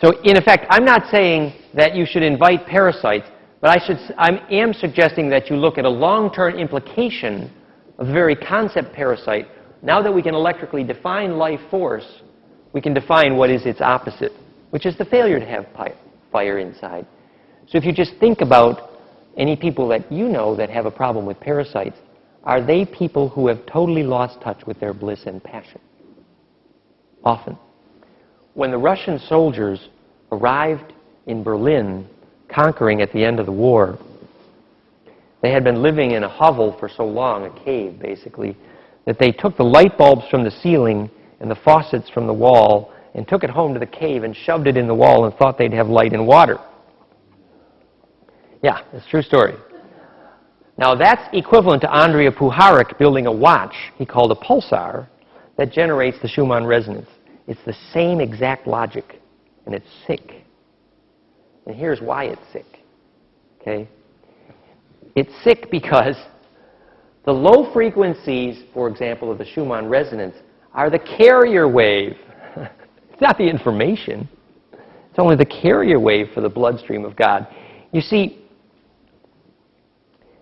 So in effect, I'm not saying that you should invite parasites, but I am suggesting that you look at a long-term implication of the very concept parasite. Now that we can electrically define life force, we can define what is its opposite, which is the failure to have fire inside. So if you just think about any people that you know that have a problem with parasites, are they people who have totally lost touch with their bliss and passion? Often. When the Russian soldiers arrived in Berlin, conquering at the end of the war, they had been living in a hovel for so long, a cave basically, that they took the light bulbs from the ceiling and the faucets from the wall and took it home to the cave and shoved it in the wall and thought they'd have light and water. Yeah, it's a true story. Now that's equivalent to Andrija Puharich building a watch he called a pulsar that generates the Schumann resonance. It's the same exact logic, and it's sick. And here's why it's sick. Okay? It's sick because the low frequencies, for example, of the Schumann resonance are the carrier wave. It's not the information. It's only the carrier wave for the bloodstream of God. You see,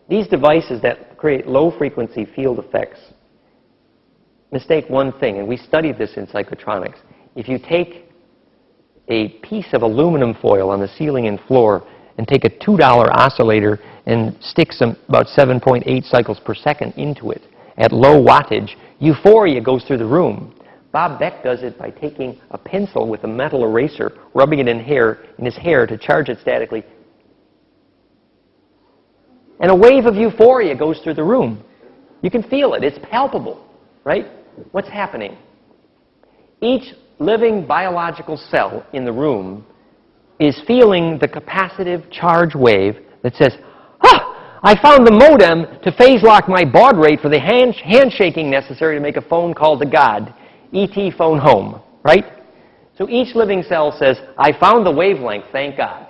these devices that create low-frequency field effects mistake one thing, and we studied this in psychotronics. If you take a piece of aluminum foil on the ceiling and floor and take a $2 oscillator and stick about 7.8 cycles per second into it, at low wattage, euphoria goes through the room. Bob Beck does it by taking a pencil with a metal eraser, rubbing it in his hair to charge it statically. And a wave of euphoria goes through the room. You can feel it. It's palpable, right? What's happening? Each living biological cell in the room is feeling the capacitive charge wave that says, I found the modem to phase lock my baud rate for the handshaking necessary to make a phone call to God. E.T. phone home, right? So each living cell says, I found the wavelength, thank God.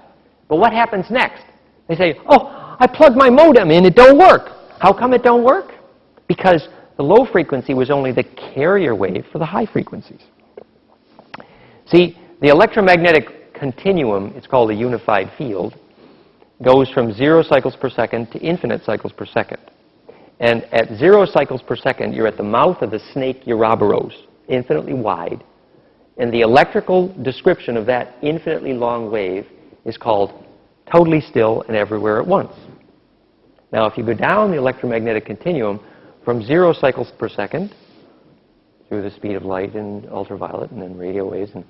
But what happens next? They say, I plugged my modem in, it don't work. How come it don't work? Because the low frequency was only the carrier wave for the high frequencies. See, the electromagnetic continuum, it's called a unified field, goes from 0 cycles per second to infinite cycles per second. And at 0 cycles per second, you're at the mouth of the snake Ouroboros, infinitely wide. And the electrical description of that infinitely long wave is called totally still and everywhere at once. Now, if you go down the electromagnetic continuum from 0 cycles per second through the speed of light and ultraviolet and then radio waves, and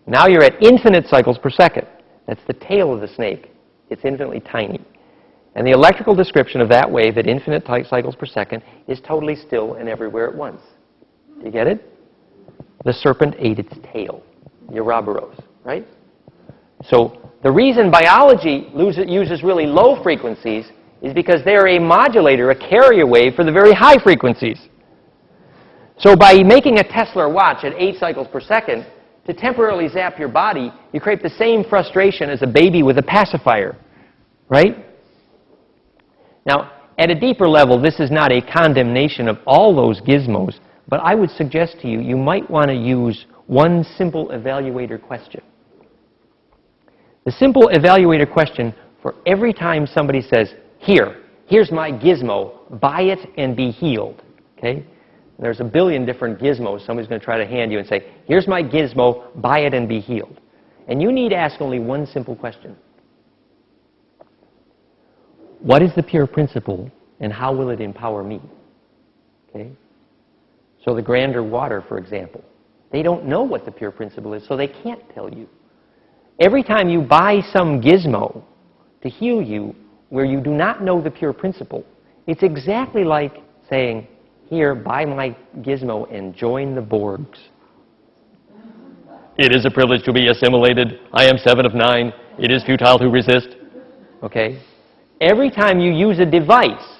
now you're at infinite cycles per second. That's the tail of the snake. It's infinitely tiny. And the electrical description of that wave at infinite cycles per second is totally still and everywhere at once. Do you get it? The serpent ate its tail. Ouroboros, right? So the reason biology uses really low frequencies is because they're a modulator, a carrier wave for the very high frequencies. So by making a Tesla watch at 8 cycles per second, to temporarily zap your body, you create the same frustration as a baby with a pacifier, right? Now, at a deeper level, this is not a condemnation of all those gizmos, but I would suggest to you, you might want to use one simple evaluator question. The simple evaluator question for every time somebody says, here's my gizmo, buy it and be healed, okay? There's a billion different gizmos somebody's going to try to hand you and say, here's my gizmo, buy it and be healed. And you need to ask only one simple question. What is the pure principle and how will it empower me? Okay? So the grander water, for example, they don't know what the pure principle is, so they can't tell you. Every time you buy some gizmo to heal you where you do not know the pure principle, it's exactly like saying, here, buy my gizmo and join the Borgs. It is a privilege to be assimilated. I am 7 of 9. It is futile to resist. Okay? Every time you use a device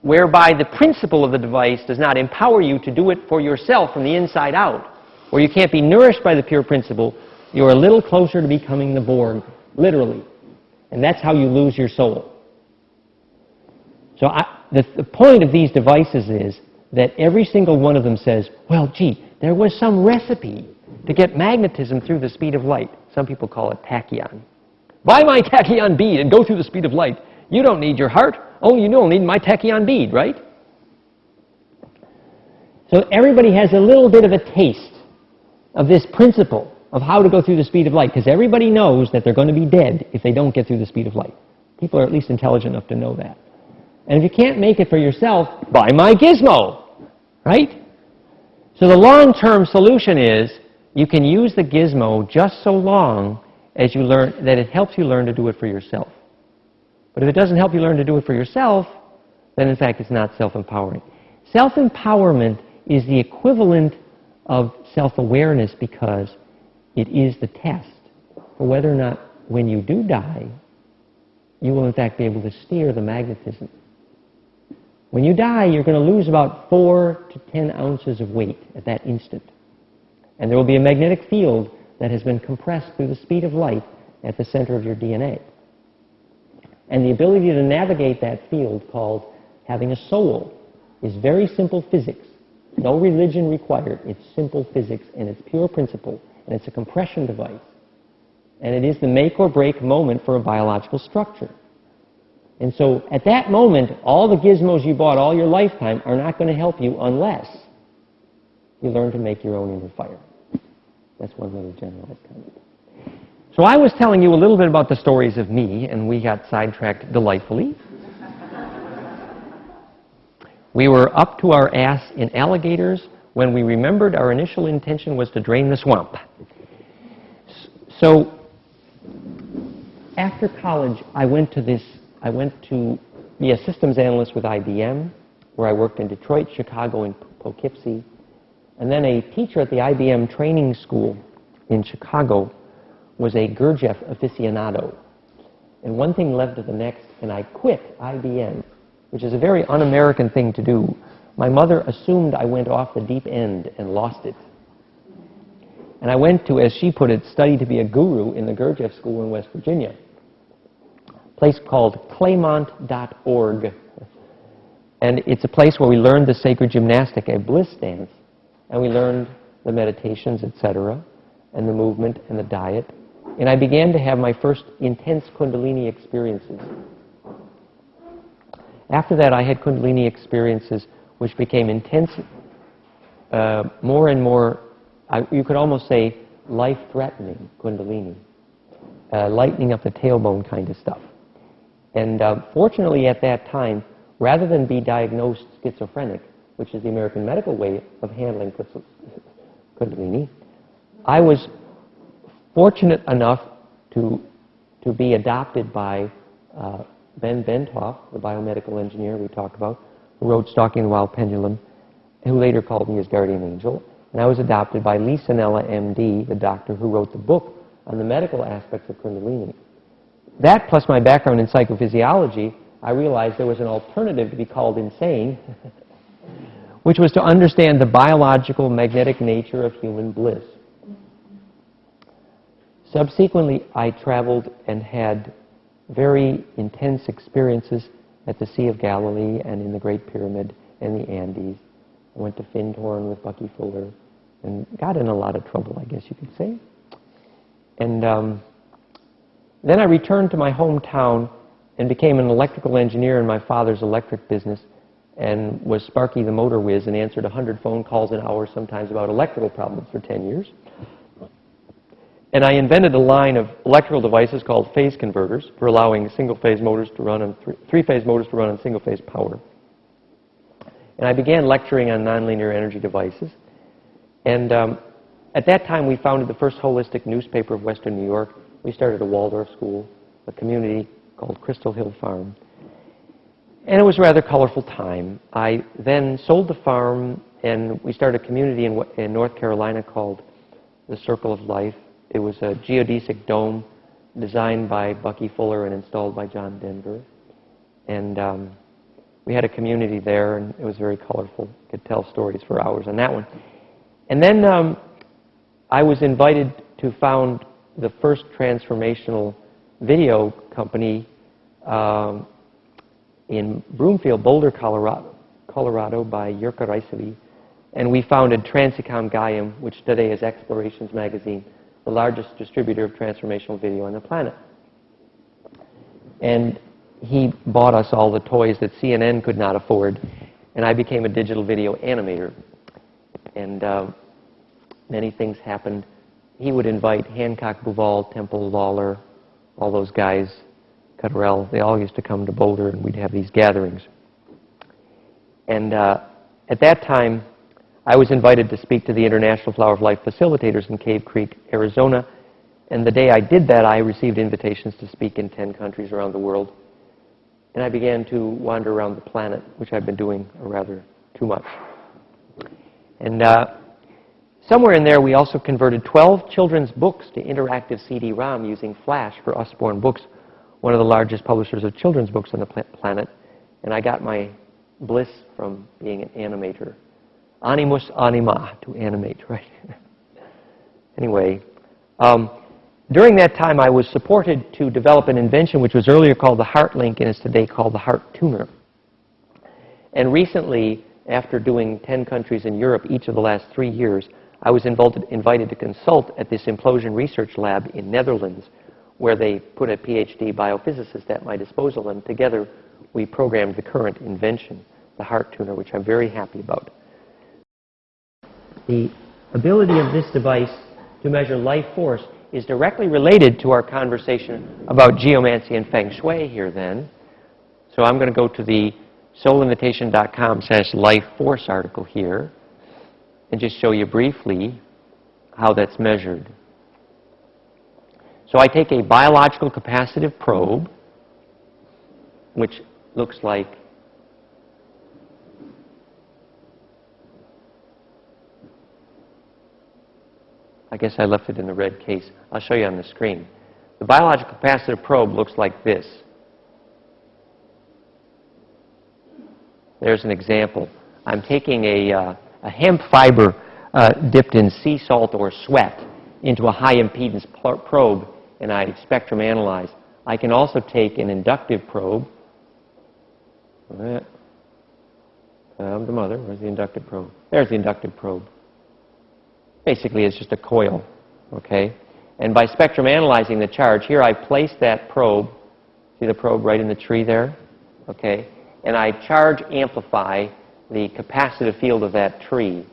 whereby the principle of the device does not empower you to do it for yourself from the inside out, or you can't be nourished by the pure principle, you're a little closer to becoming the Borg, literally. And that's how you lose your soul. So the point of these devices is that every single one of them says, well, gee, there was some recipe to get magnetism through the speed of light. Some people call it tachyon. Buy my tachyon bead and go through the speed of light. You don't need your heart. Oh, you don't need my tachyon bead, right? So everybody has a little bit of a taste of this principle of how to go through the speed of light, because everybody knows that they're going to be dead if they don't get through the speed of light. People are at least intelligent enough to know that. And if you can't make it for yourself, buy my gizmo, right? So the long-term solution is you can use the gizmo just so long as you learn that it helps you learn to do it for yourself. But if it doesn't help you learn to do it for yourself, then in fact it's not self-empowering. Self-empowerment is the equivalent of self-awareness because it is the test for whether or not when you do die, you will in fact be able to steer the magnetism. When you die, you're going to lose about 4 to 10 ounces of weight at that instant. And there will be a magnetic field that has been compressed through the speed of light at the center of your DNA. And the ability to navigate that field, called having a soul, is very simple physics. No religion required. It's simple physics, and it's pure principle, and it's a compression device. And it is the make or break moment for a biological structure. And so at that moment, all the gizmos you bought all your lifetime are not going to help you unless you learn to make your own inner fire. That's one little generalized comment. So I was telling you a little bit about the stories of me, and we got sidetracked delightfully. We were up to our ass in alligators when we remembered our initial intention was to drain the swamp. So after college, I went to be a systems analyst with IBM, where I worked in Detroit, Chicago, and Poughkeepsie. And then a teacher at the IBM training school in Chicago was a Gurdjieff aficionado. And one thing led to the next, and I quit IBM, which is a very un-American thing to do. My mother assumed I went off the deep end and lost it. And I went to, as she put it, study to be a guru in the Gurdjieff School in West Virginia, a place called Claymont.org. And it's a place where we learned the sacred gymnastic, a bliss dance, and we learned the meditations, etc., and the movement and the diet. And I began to have my first intense Kundalini experiences. After that, I had Kundalini experiences which became intense, more and more, you could almost say life-threatening Kundalini, lightening up the tailbone kind of stuff. And fortunately at that time, rather than be diagnosed schizophrenic, which is the American medical way of handling Kundalini, I was fortunate enough to be adopted by Ben Bentoff, the biomedical engineer we talked about, who wrote Stalking the Wild Pendulum, who later called me his guardian angel. And I was adopted by Lee Sanella, MD, the doctor who wrote the book on the medical aspects of Kundalini. That, plus my background in psychophysiology, I realized there was an alternative to be called insane, which was to understand the biological, magnetic nature of human bliss. Subsequently, I traveled and had very intense experiences at the Sea of Galilee and in the Great Pyramid and the Andes. I went to Findhorn with Bucky Fuller and got in a lot of trouble, I guess you could say. And then I returned to my hometown and became an electrical engineer in my father's electric business and was Sparky the motor whiz and answered 100 phone calls an hour sometimes about electrical problems for 10 years. And I invented a line of electrical devices called phase converters for allowing single-phase motors to run on three-phase motors to run on single-phase power. And I began lecturing on nonlinear energy devices. And at that time, we founded the first holistic newspaper of Western New York. We started a Waldorf school, a community called Crystal Hill Farm. And it was a rather colorful time. I then sold the farm, and we started a community in North Carolina called the Circle of Life. It was a geodesic dome designed by Bucky Fuller and installed by John Denver. And we had a community there, and it was very colorful. Could tell stories for hours on that one. And then I was invited to found the first transformational video company in Broomfield, Boulder, Colorado by Jurka Reisevi. And we founded Transicom Gaiam, which today is Explorations Magazine, the largest distributor of transformational video on the planet. And he bought us all the toys that CNN could not afford, and I became a digital video animator. And many things happened. He would invite Hancock, Bouval, Temple, Lawler, all those guys, Cutterell. They all used to come to Boulder, and we'd have these gatherings. And at that time, I was invited to speak to the International Flower of Life facilitators in Cave Creek, Arizona. And the day I did that, I received invitations to speak in 10 countries around the world. And I began to wander around the planet, which I've been doing rather too much. And somewhere in there, we also converted 12 children's books to interactive CD-ROM using Flash for Usborne Books, one of the largest publishers of children's books on the planet. And I got my bliss from being an animator. Animus anima, to animate, right? Anyway, during that time, I was supported to develop an invention which was earlier called the Heart Link and is today called the Heart Tuner. And recently, after doing 10 countries in Europe each of the last 3 years, I was invited to consult at this implosion research lab in Netherlands, where they put a PhD biophysicist at my disposal, and together we programmed the current invention, the Heart Tuner, which I'm very happy about. The ability of this device to measure life force is directly related to our conversation about geomancy and feng shui here then. So I'm going to go to the soulinvitation.com/life-force article here and just show you briefly how that's measured. So I take a biological capacitive probe, which looks like I guess I left it in the red case. I'll show you on the screen. The biological capacitive probe looks like this. There's an example. I'm taking a hemp fiber dipped in sea salt or sweat into a high impedance probe, and I spectrum analyze. I can also take an inductive probe. The mother, where's the inductive probe? There's the inductive probe. Basically, it's just a coil, okay? And by spectrum analyzing the charge, here I place that probe, see the probe right in the tree there, okay? And I charge amplify the capacitive field of that tree.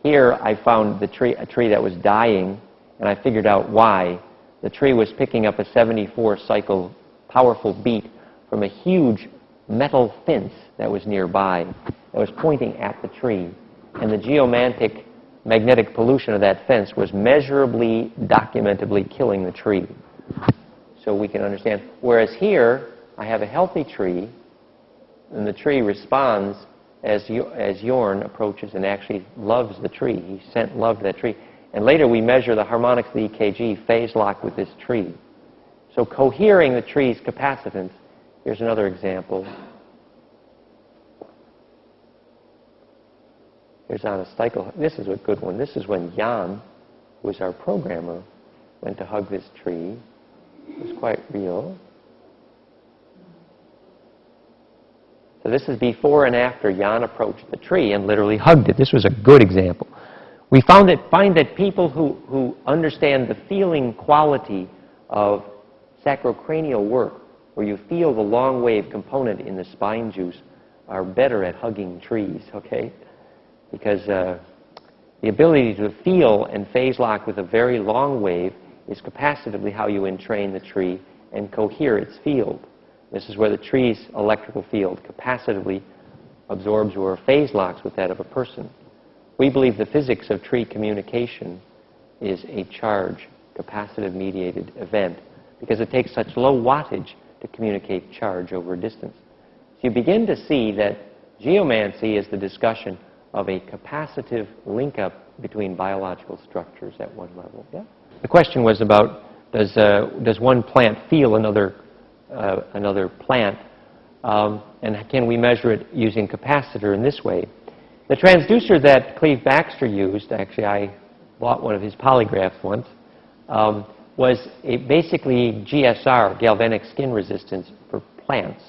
Here I found a tree that was dying, and I figured out why. The tree was picking up a 74-cycle powerful beat from a huge metal fence that was nearby, that was pointing at the tree. And the geomantic magnetic pollution of that fence was measurably, documentably killing the tree. So we can understand. Whereas here, I have a healthy tree, and the tree responds as Yorn approaches and actually loves the tree. He sent love to that tree. And later we measure the harmonics of the EKG phase lock with this tree. So cohering the tree's capacitance, here's another example. Here's on a cycle. This is a good one. This is when Jan, who was our programmer, went to hug this tree. It was quite real. So this is before and after Jan approached the tree and literally hugged it. This was a good example. We find that people who understand the feeling quality of sacrocranial work, where you feel the long wave component in the spine juice, are better at hugging trees, okay? Because the ability to feel and phase lock with a very long wave is capacitively how you entrain the tree and cohere its field. This is where the tree's electrical field capacitively absorbs or phase locks with that of a person. We believe the physics of tree communication is a charge, capacitive-mediated event, because it takes such low wattage to communicate charge over a distance. So you begin to see that geomancy is the discussion of a capacitive link-up between biological structures at one level. Yeah? The question was about, does one plant feel another plant, and can we measure it using capacitor in this way? The transducer that Cleve Baxter used, actually I bought one of his polygraphs once, was basically GSR, galvanic skin resistance, for plants.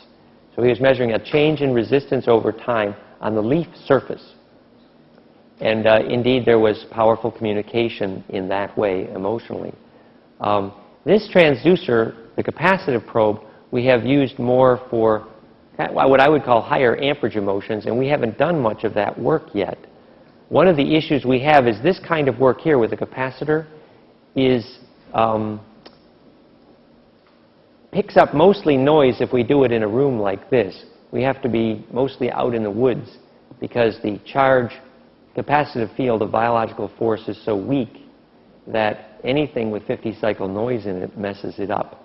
So he was measuring a change in resistance over time on the leaf surface. And indeed, there was powerful communication in that way, emotionally. This transducer, the capacitive probe, we have used more for what I would call higher amperage emotions, and we haven't done much of that work yet. One of the issues we have is this kind of work here with the capacitor picks up mostly noise if we do it in a room like this. We have to be mostly out in the woods because the charge capacitive field of biological force is so weak that anything with 50-cycle noise in it messes it up.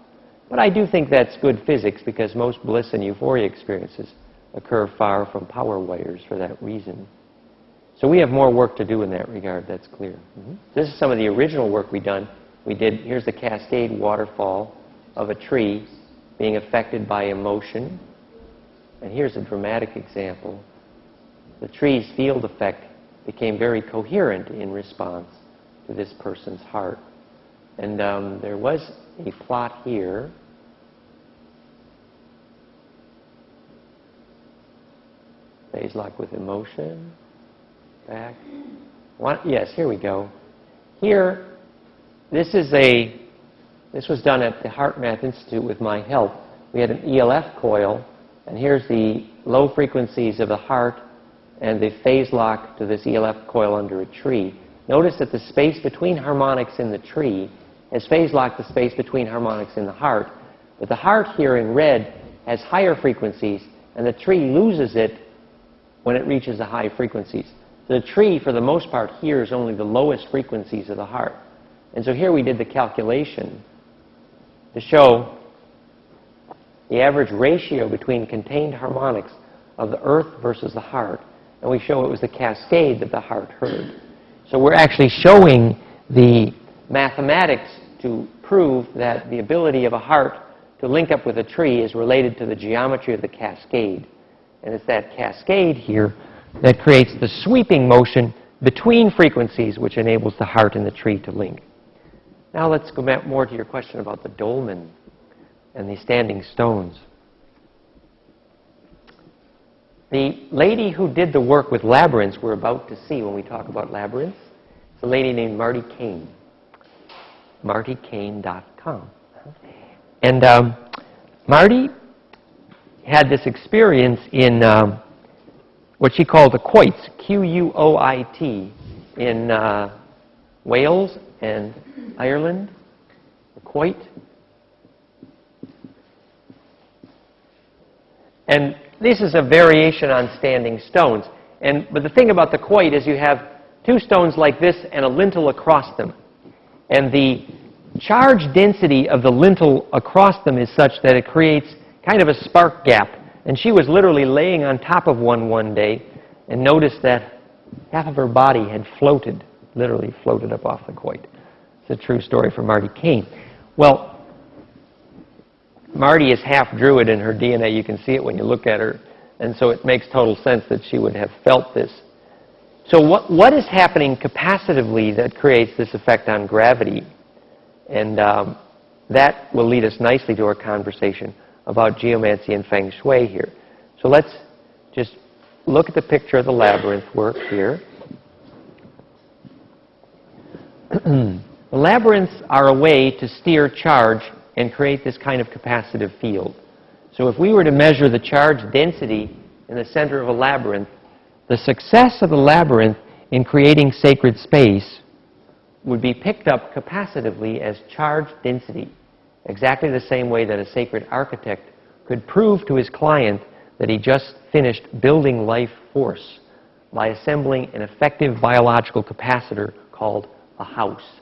But I do think that's good physics because most bliss and euphoria experiences occur far from power wires for that reason. So we have more work to do in that regard, that's clear. This is some of the original work we've done. Here's the cascade waterfall of a tree being affected by emotion. And here's a dramatic example. The tree's field effect became very coherent in response to this person's heart. And there was a plot here. Phase lock with emotion. Back. Yes, here we go. Here, this was done at the Heart Math Institute with my help. We had an ELF coil, and here's the low frequencies of the heart and the phase lock to this ELF coil under a tree. Notice that the space between harmonics in the tree has phase locked the space between harmonics in the heart. But the heart here in red has higher frequencies, and the tree loses it when it reaches the high frequencies. The tree, for the most part, hears only the lowest frequencies of the heart. And so here we did the calculation to show the average ratio between contained harmonics of the earth versus the heart. And we show it was the cascade that the heart heard. So we're actually showing the mathematics to prove that the ability of a heart to link up with a tree is related to the geometry of the cascade. And it's that cascade here that creates the sweeping motion between frequencies which enables the heart and the tree to link. Now let's go back more to your question about the dolmen and the standing stones. The lady who did the work with labyrinths we're about to see when we talk about labyrinths is a lady named Marty Kane. MartyKane.com. And Marty had this experience in what she called the quoits, Q-U-O-I-T, in Wales and Ireland, the quoit. And this is a variation on standing stones. But the thing about the quoit is you have two stones like this and a lintel across them. And the charge density of the lintel across them is such that it creates kind of a spark gap. And she was literally laying on top of one day and noticed that half of her body had floated, literally floated up off the quoit. It's a true story from Marty Kane. Well, Marty is half Druid in her DNA. You can see it when you look at her. And so it makes total sense that she would have felt this. So what is happening capacitively that creates this effect on gravity? And that will lead us nicely to our conversation about geomancy and feng shui here. So let's just look at the picture of the labyrinth work here. The labyrinths are a way to steer charge and create this kind of capacitive field. So if we were to measure the charge density in the center of a labyrinth, the success of the labyrinth in creating sacred space would be picked up capacitively as charge density, exactly the same way that a sacred architect could prove to his client that he just finished building life force by assembling an effective biological capacitor called a house.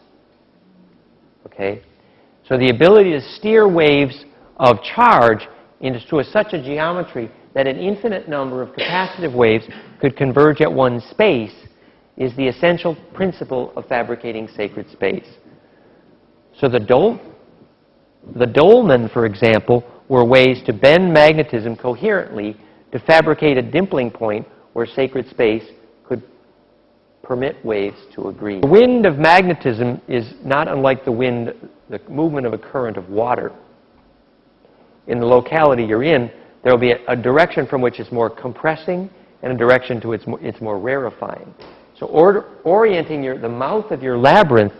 Okay? So the ability to steer waves of charge into such a geometry that an infinite number of capacitive waves could converge at one space is the essential principle of fabricating sacred space. So the dolmen, for example, were ways to bend magnetism coherently to fabricate a dimpling point where sacred space could permit waves to agree. The wind of magnetism is not unlike the movement of a current of water. In the locality you're in, there will be a direction from which it's more compressing and a direction to it's more rarefying. So orienting the mouth of your labyrinth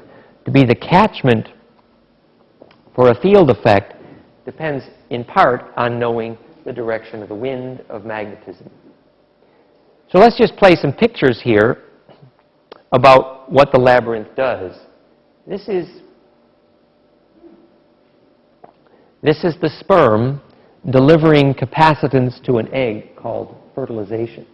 to be the catchment for a field effect depends in part on knowing the direction of the wind of magnetism. So let's just play some pictures here about what the labyrinth does. This is the sperm delivering capacitance to an egg called fertilization.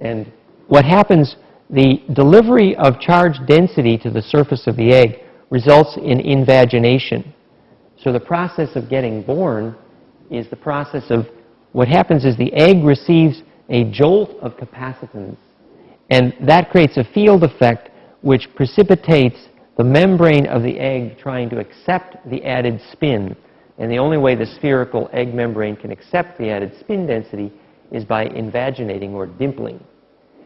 And what happens, the delivery of charge density to the surface of the egg results in invagination. So the process of getting born is the process of, what happens is the egg receives a jolt of capacitance, and that creates a field effect which precipitates the membrane of the egg trying to accept the added spin. And the only way the spherical egg membrane can accept the added spin density is by invaginating or dimpling.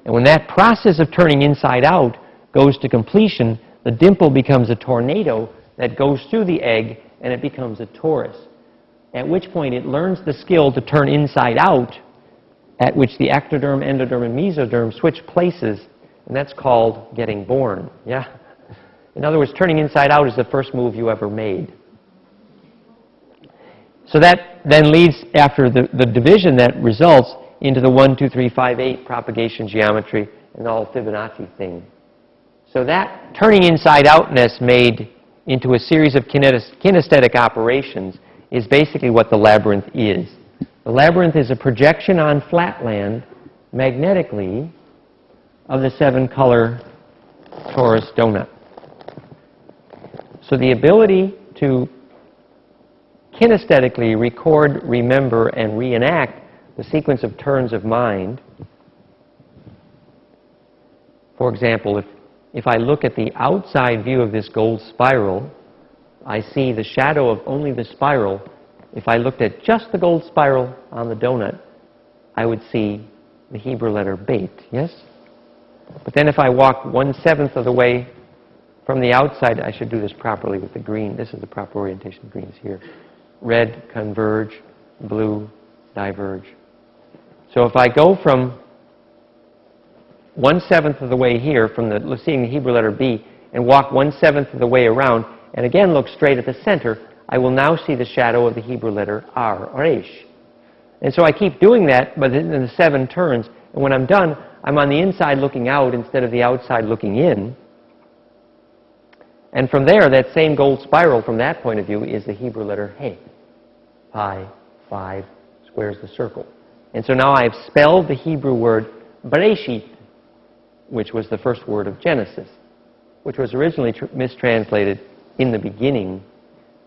And when that process of turning inside out goes to completion, the dimple becomes a tornado that goes through the egg and it becomes a torus. At which point it learns the skill to turn inside out, at which the ectoderm, endoderm, and mesoderm switch places, and that's called getting born. Yeah? In other words, turning inside out is the first move you ever made. So that then leads, after the division that results, into the 1, 2, 3, 5, 8 propagation geometry and the whole Fibonacci thing. So that turning inside outness made into a series of kinesthetic operations is basically what the labyrinth is. The labyrinth is a projection on flatland magnetically of the 7-color torus donut. So the ability to kinesthetically record, remember, and reenact the sequence of turns of mind. For example, if I look at the outside view of this gold spiral, I see the shadow of only the spiral. If I looked at just the gold spiral on the donut, I would see the Hebrew letter Beit, yes? But then if I walk 1/7 of the way from the outside, I should do this properly with the green. This is the proper orientation of greens here. Red, converge, blue, diverge. So if I go from 1/7 of the way here, from seeing the Hebrew letter B, and walk 1/7 of the way around, and again look straight at the center, I will now see the shadow of the Hebrew letter R, Resh. And so I keep doing that, but in the 7 turns, and when I'm done, I'm on the inside looking out instead of the outside looking in. And from there, that same gold spiral, from that point of view, is the Hebrew letter He. Pi, 5, squares the circle. And so now I've spelled the Hebrew word Bereshit, which was the first word of Genesis, which was originally mistranslated in the beginning.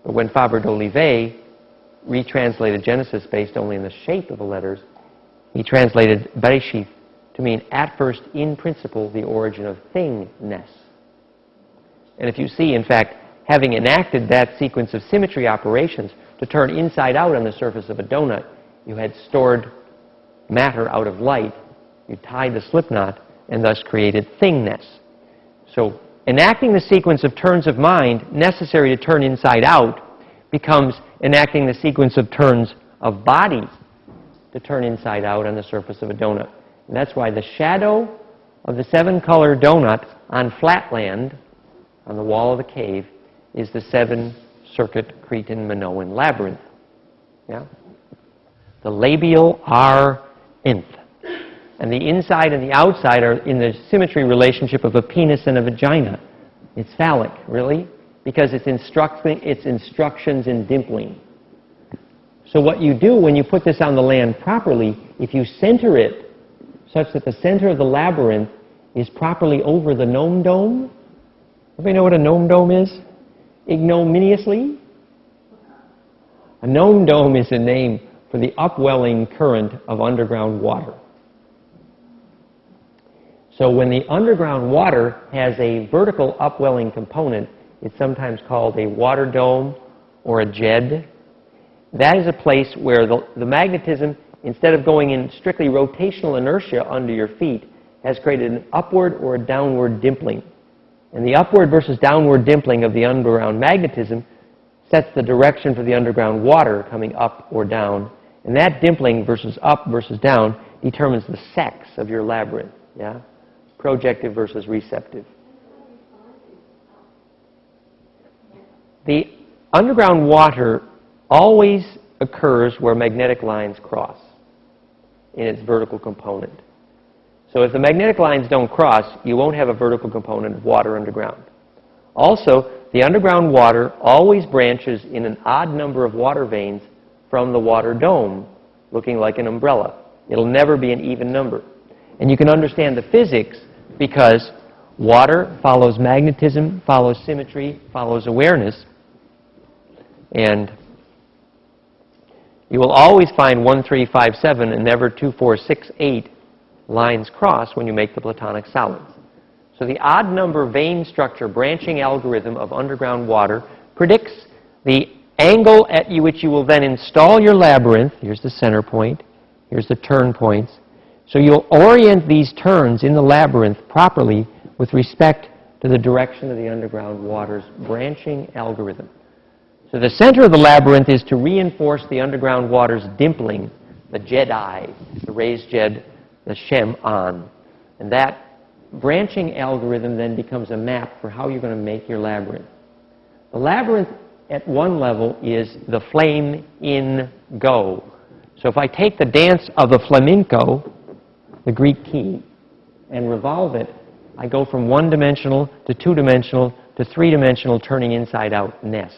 But when Fabre d'Olivet retranslated Genesis based only on the shape of the letters, he translated Bereshit to mean at first, in principle, the origin of thingness. And if you see, in fact, having enacted that sequence of symmetry operations to turn inside out on the surface of a donut, you had stored matter out of light, you tied the slip knot, and thus created thingness. So enacting the sequence of turns of mind necessary to turn inside out becomes enacting the sequence of turns of bodies to turn inside out on the surface of a donut. And that's why the shadow of the 7-color donut on flatland, on the wall of the cave, is the 7-circuit Cretan Minoan labyrinth. Yeah? The labial are nth. And the inside and the outside are in the symmetry relationship of a penis and a vagina. It's phallic, really, because it's instructions in dimpling. So what you do when you put this on the land properly, if you center it such that the center of the labyrinth is properly over the gnome dome. Everybody know what a gnome dome is? Ignominiously? A gnome dome is a name for the upwelling current of underground water. So when the underground water has a vertical upwelling component, it's sometimes called a water dome or a jed. That is a place where the magnetism, instead of going in strictly rotational inertia under your feet, has created an upward or a downward dimpling. And the upward versus downward dimpling of the underground magnetism sets the direction for the underground water coming up or down. And that dimpling versus up versus down determines the sex of your labyrinth. Yeah? Projective versus receptive. The underground water always occurs where magnetic lines cross in its vertical component. So if the magnetic lines don't cross, you won't have a vertical component of water underground. Also, the underground water always branches in an odd number of water veins from the water dome, looking like an umbrella. It'll never be an even number. And you can understand the physics because water follows magnetism, follows symmetry, follows awareness. And you will always find 1, 3, 5, 7 and never 2, 4, 6, 8 lines cross when you make the Platonic solids. So the odd number vein structure branching algorithm of underground water predicts the angle at which you will then install your labyrinth. Here's the center point. Here's the turn points. So you'll orient these turns in the labyrinth properly with respect to the direction of the underground water's branching algorithm. So the center of the labyrinth is to reinforce the underground water's dimpling, the Jedi, the raised Jed, the Shem on. And that branching algorithm then becomes a map for how you're going to make your labyrinth. The labyrinth at one level is the flame in go. So if I take the dance of the flamenco, the Greek key, and revolve it, I go from one-dimensional to two-dimensional to three-dimensional turning inside out ness,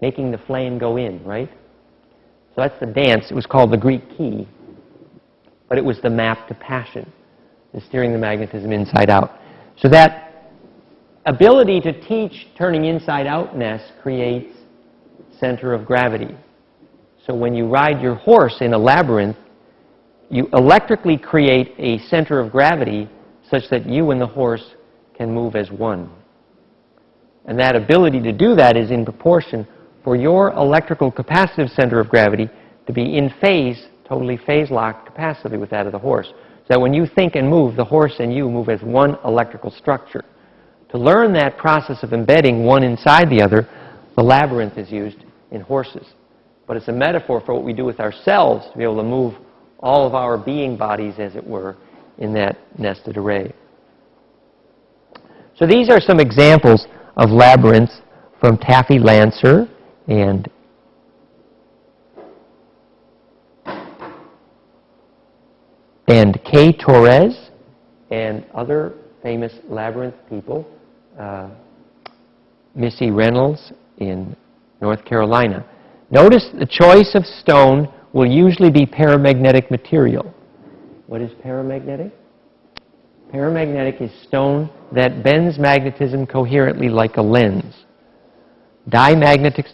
making the flame go in, right? So that's the dance. It was called the Greek key, but it was the map to passion, the steering the magnetism inside out. So that ability to teach turning inside outness creates center of gravity. So when you ride your horse in a labyrinth, you electrically create a center of gravity such that you and the horse can move as one. And that ability to do that is in proportion for your electrical capacitive center of gravity to be in phase, totally phase-locked capacity with that of the horse. So that when you think and move, the horse and you move as one electrical structure. To learn that process of embedding one inside the other, the labyrinth is used in horses. But it's a metaphor for what we do with ourselves to be able to move all of our being bodies, as it were, in that nested array. So these are some examples of labyrinths from Taffy Lancer and Kay Torres and other famous labyrinth people, Missy Reynolds in North Carolina. Notice the choice of stone will usually be paramagnetic material. What is paramagnetic? Paramagnetic is stone that bends magnetism coherently like a lens. Diamagnetic,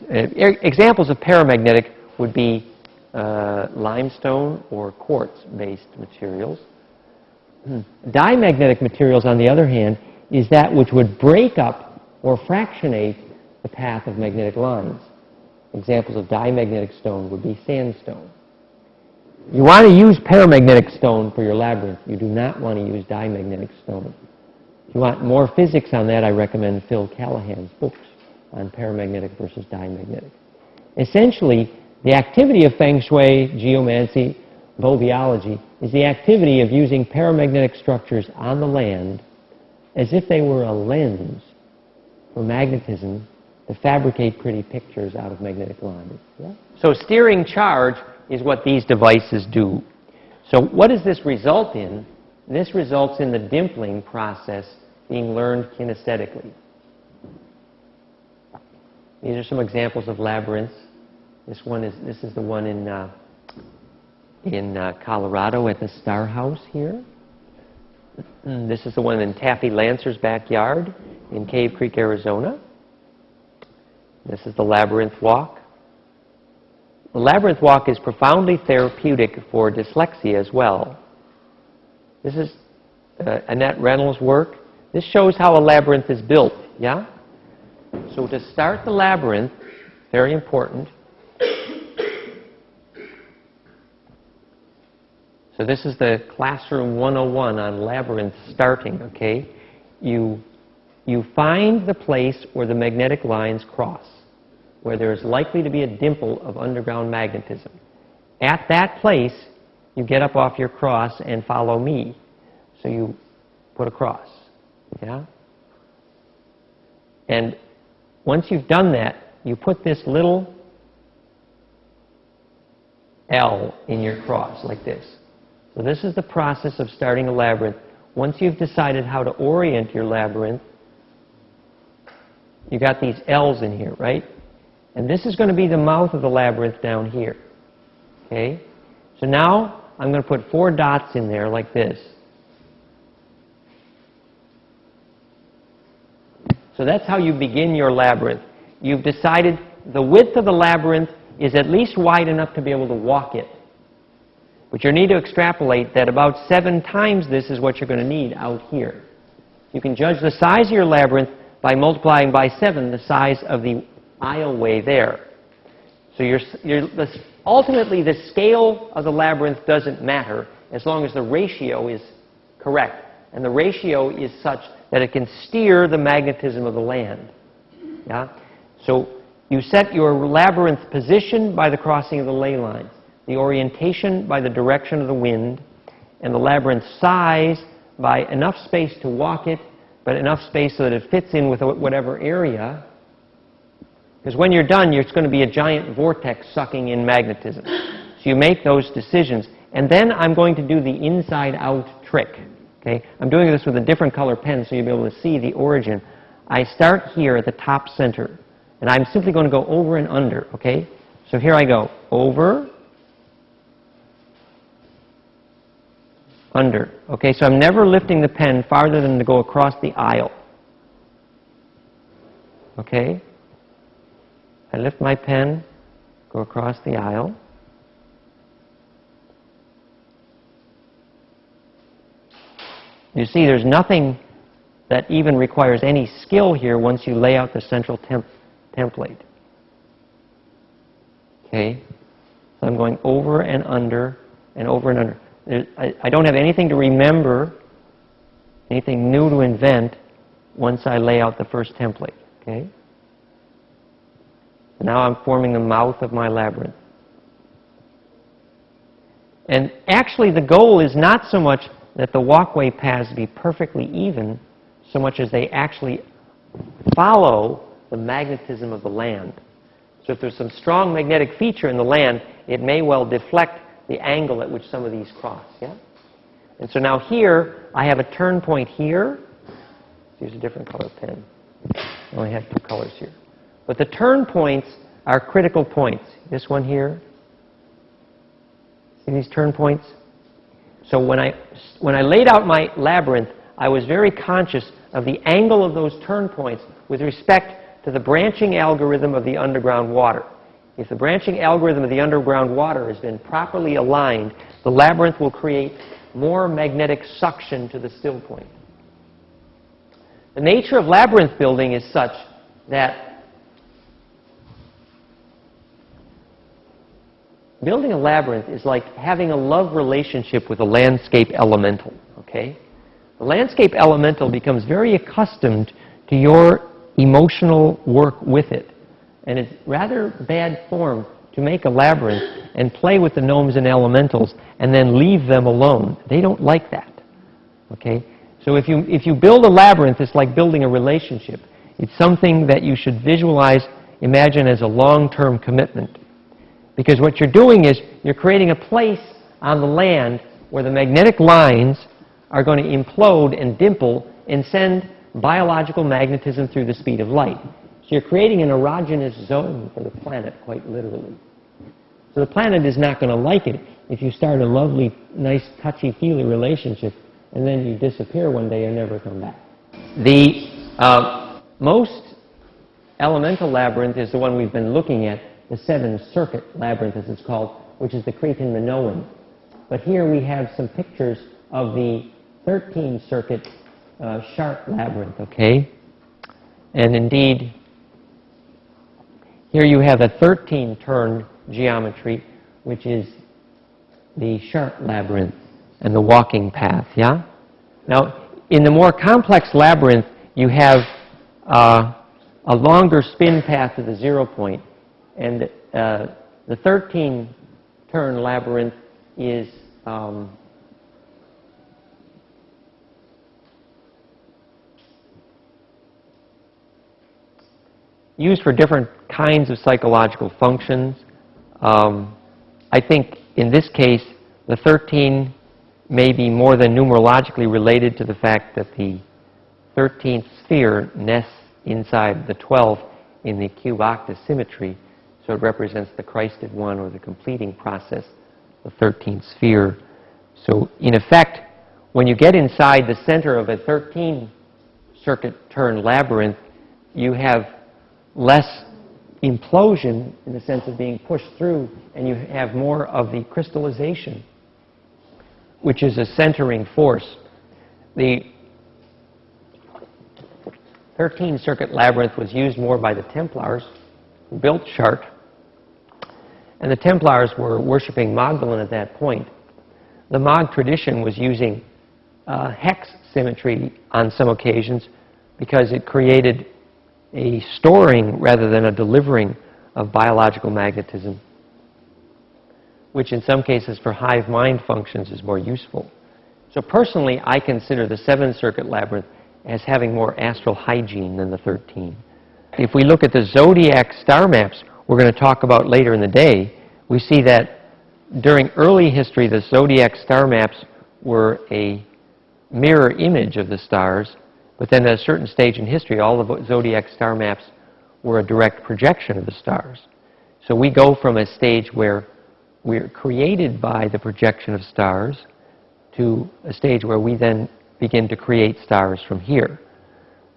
examples of paramagnetic would be limestone or quartz-based materials. Diamagnetic materials, on the other hand, is that which would break up or fractionate the path of magnetic lines. Examples of diamagnetic stone would be sandstone. You want to use paramagnetic stone for your labyrinth. You do not want to use diamagnetic stone. If you want more physics on that, I recommend Phil Callahan's books on paramagnetic versus diamagnetic. Essentially, the activity of Feng Shui, geomancy, boviology is the activity of using paramagnetic structures on the land as if they were a lens for magnetism to fabricate pretty pictures out of magnetic lines. Yeah? So steering charge is what these devices do. So what does this result in? This results in the dimpling process being learned kinesthetically. These are some examples of labyrinths. This is the one in Colorado at the Star House here. This is the one in Taffy Lancer's backyard in Cave Creek, Arizona. This is the labyrinth walk. The labyrinth walk is profoundly therapeutic for dyslexia as well. This is Annette Reynolds' work. This shows how a labyrinth is built, yeah? So to start the labyrinth, very important. So this is the classroom 101 on labyrinth starting, okay? You find the place where the magnetic lines cross, where there is likely to be a dimple of underground magnetism. At that place, you get up off your cross and follow me. So you put a cross, yeah? And once you've done that, you put this little L in your cross, like this. So this is the process of starting a labyrinth. Once you've decided how to orient your labyrinth, you got these L's in here, right? And this is going to be the mouth of the labyrinth down here. Okay? So now I'm going to put 4 dots in there like this. So that's how you begin your labyrinth. You've decided the width of the labyrinth is at least wide enough to be able to walk it. But you need to extrapolate that about 7 times this is what you're going to need out here. You can judge the size of your labyrinth by multiplying by 7 the size of the aisleway there. So ultimately, the scale of the labyrinth doesn't matter as long as the ratio is correct. And the ratio is such that it can steer the magnetism of the land. Yeah? So you set your labyrinth position by the crossing of the ley lines, the orientation by the direction of the wind, and the labyrinth size by enough space to walk it, but enough space so that it fits in with whatever area. Because when you're done, it's going to be a giant vortex sucking in magnetism. So you make those decisions. And then I'm going to do the inside-out trick. Okay? I'm doing this with a different color pen so you'll be able to see the origin. I start here at the top center. And I'm simply going to go over and under. Okay? So here I go. Over, under. Okay, so I'm never lifting the pen farther than to go across the aisle. Okay? I lift my pen, go across the aisle. You see, there's nothing that even requires any skill here once you lay out the central template. Okay? So I'm going over and under and over and under. I don't have anything to remember, anything new to invent once I lay out the first template. Okay? Now I'm forming the mouth of my labyrinth. And actually the goal is not so much that the walkway paths be perfectly even, so much as they actually follow the magnetism of the land. So if there's some strong magnetic feature in the land, it may well deflect the angle at which some of these cross. Yeah? And so now here, I have a turn point here. Let's use a different color pen. I only have 2 colors here. But the turn points are critical points. This one here. See these turn points? So when I laid out my labyrinth, I was very conscious of the angle of those turn points with respect to the branching algorithm of the underground water. If the branching algorithm of the underground water has been properly aligned, the labyrinth will create more magnetic suction to the still point. The nature of labyrinth building is such that building a labyrinth is like having a love relationship with a landscape elemental, okay? The landscape elemental becomes very accustomed to your emotional work with it. And it's rather bad form to make a labyrinth and play with the gnomes and elementals and then leave them alone. They don't like that, okay? So if you build a labyrinth, it's like building a relationship. It's something that you should visualize, imagine as a long-term commitment. Because what you're doing is you're creating a place on the land where the magnetic lines are going to implode and dimple and send biological magnetism through the speed of light. So you're creating an erogenous zone for the planet, quite literally. So the planet is not going to like it if you start a lovely, nice, touchy-feely relationship and then you disappear one day and never come back. The most elemental labyrinth is the one we've been looking at, the 7-circuit labyrinth, as it's called, which is the Cretan Minoan. But here we have some pictures of the 13-circuit sharp labyrinth, okay? And indeed, here you have a 13-turn geometry, which is the sharp labyrinth and the walking path, yeah? Now, in the more complex labyrinth, you have a longer spin path to the 0 point. And the 13-turn labyrinth is used for different kinds of psychological functions. I think in this case, the 13 may be more than numerologically related to the fact that the 13th sphere nests inside the 12 in the cube-octa symmetry. So it represents the Christed one, or the completing process, the 13th sphere. So in effect, when you get inside the center of a 13-circuit turn labyrinth, you have less implosion in the sense of being pushed through, and you have more of the crystallization, which is a centering force. The 13-circuit labyrinth was used more by the Templars, who built Chartres, and the Templars were worshiping Magdalene at that point. The Mag tradition was using hex symmetry on some occasions because it created a storing rather than a delivering of biological magnetism, which in some cases for hive mind functions is more useful. So personally, I consider the 7-circuit labyrinth as having more astral hygiene than the 13. If we look at the zodiac star maps we're going to talk about later in the day, we see that during early history, the zodiac star maps were a mirror image of the stars, but then at a certain stage in history, all the zodiac star maps were a direct projection of the stars. So we go from a stage where we're created by the projection of stars, to a stage where we then begin to create stars from here.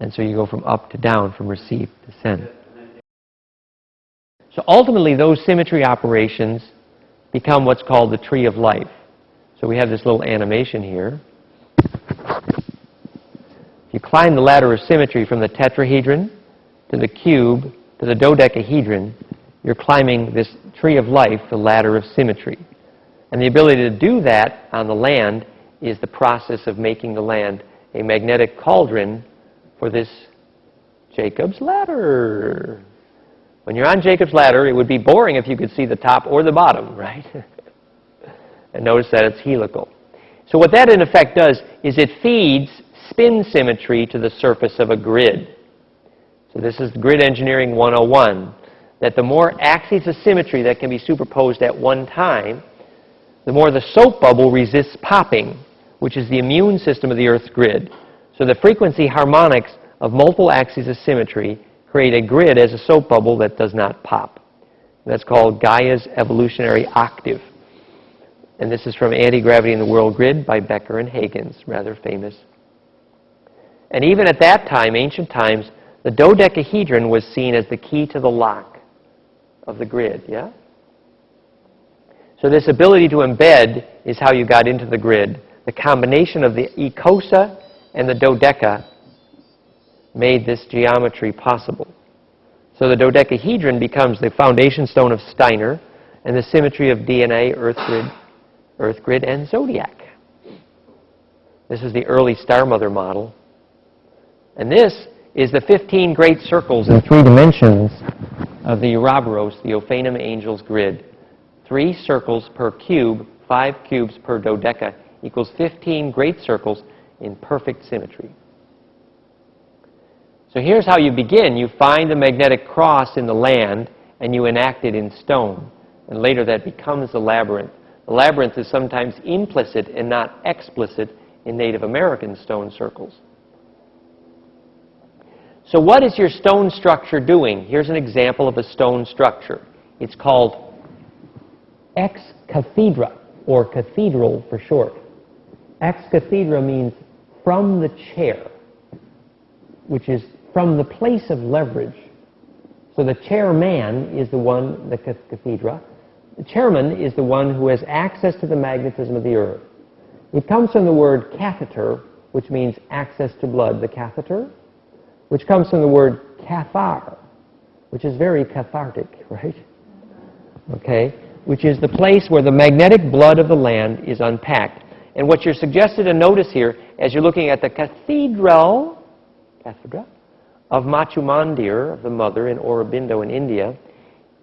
And so you go from up to down, from receive to send. So ultimately, those symmetry operations become what's called the tree of life. So we have this little animation here. If you climb the ladder of symmetry from the tetrahedron to the cube to the dodecahedron, you're climbing this tree of life, the ladder of symmetry. And the ability to do that on the land is the process of making the land a magnetic cauldron for this Jacob's ladder. When you're on Jacob's ladder, it would be boring if you could see the top or the bottom, right? And notice that it's helical. So what that in effect does is it feeds spin symmetry to the surface of a grid. So this is grid engineering 101, that the more axes of symmetry that can be superposed at one time, the more the soap bubble resists popping, which is the immune system of the Earth's grid. So the frequency harmonics of multiple axes of symmetry create a grid as a soap bubble that does not pop. That's called Gaia's evolutionary octave. And this is from Anti-Gravity in the World Grid by Becker and Huygens, rather famous. And even at that time, ancient times, the dodecahedron was seen as the key to the lock of the grid, yeah? So this ability to embed is how you got into the grid. The combination of the ecosa and the dodeca made this geometry possible. So the dodecahedron becomes the foundation stone of Steiner and the symmetry of DNA, Earth grid, and zodiac. This is the early Star Mother model. And this is the 15 great circles in 3 dimensions of the Ouroboros, the Ophanim Angels grid. 3 circles per cube, 5 cubes per dodeca, equals 15 great circles in perfect symmetry. So here's how you begin. You find the magnetic cross in the land, and you enact it in stone. And later that becomes the labyrinth. The labyrinth is sometimes implicit and not explicit in Native American stone circles. So what is your stone structure doing? Here's an example of a stone structure. It's called ex cathedra, or cathedral for short. Ex cathedra means from the chair, which is from the place of leverage. So the chairman is the one, the cathedra. The chairman is the one who has access to the magnetism of the earth. It comes from the word catheter, which means access to blood, the catheter, which comes from the word cathar, which is very cathartic, right? Okay? Which is the place where the magnetic blood of the land is unpacked. And what you're suggested to notice here, as you're looking at the cathedra of Machu Mandir, of the Mother in Aurobindo in India,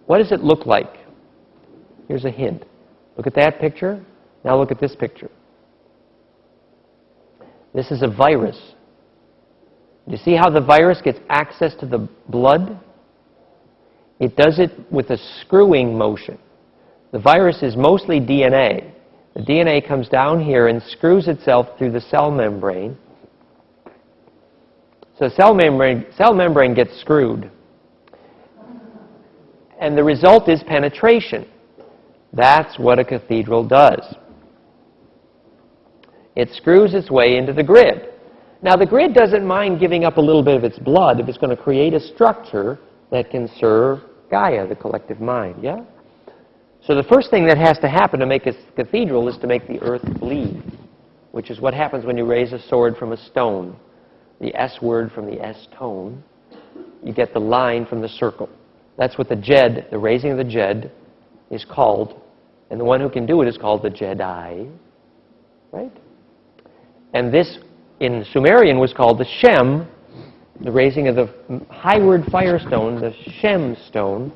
what does it look like? Here's a hint. Look at that picture. Now look at this picture. This is a virus. You see how the virus gets access to the blood? It does it with a screwing motion. The virus is mostly DNA. The DNA comes down here and screws itself through the cell membrane. So cell membrane gets screwed. And the result is penetration. That's what a cathedral does. It screws its way into the grid. Now the grid doesn't mind giving up a little bit of its blood if it's going to create a structure that can serve Gaia, the collective mind, yeah? So the first thing that has to happen to make a cathedral is to make the earth bleed, which is what happens when you raise a sword from a stone. The S word from the S tone, you get the line from the circle. That's what the Jed, the raising of the Jed, is called. And the one who can do it is called the Jedi, right? And this, in Sumerian, was called the Shem, the raising of the highward firestone, the Shem stone.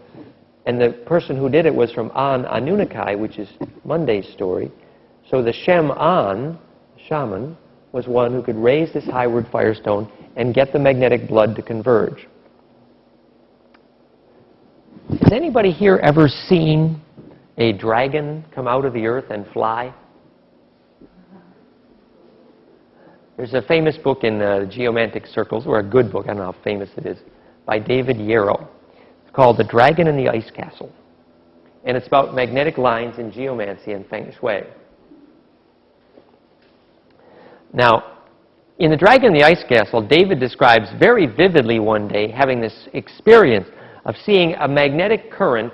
And the person who did it was from An Anunnaki, which is Monday's story. So the Shem-An, shaman, was one who could raise this highward firestone and get the magnetic blood to converge. Has anybody here ever seen a dragon come out of the earth and fly? There's a famous book in geomantic circles, or a good book, I don't know how famous it is, by David Yarrow. Called The Dragon in the Ice Castle. And it's about magnetic lines in geomancy and feng shui. Now, in The Dragon in the Ice Castle, David describes very vividly one day having this experience of seeing a magnetic current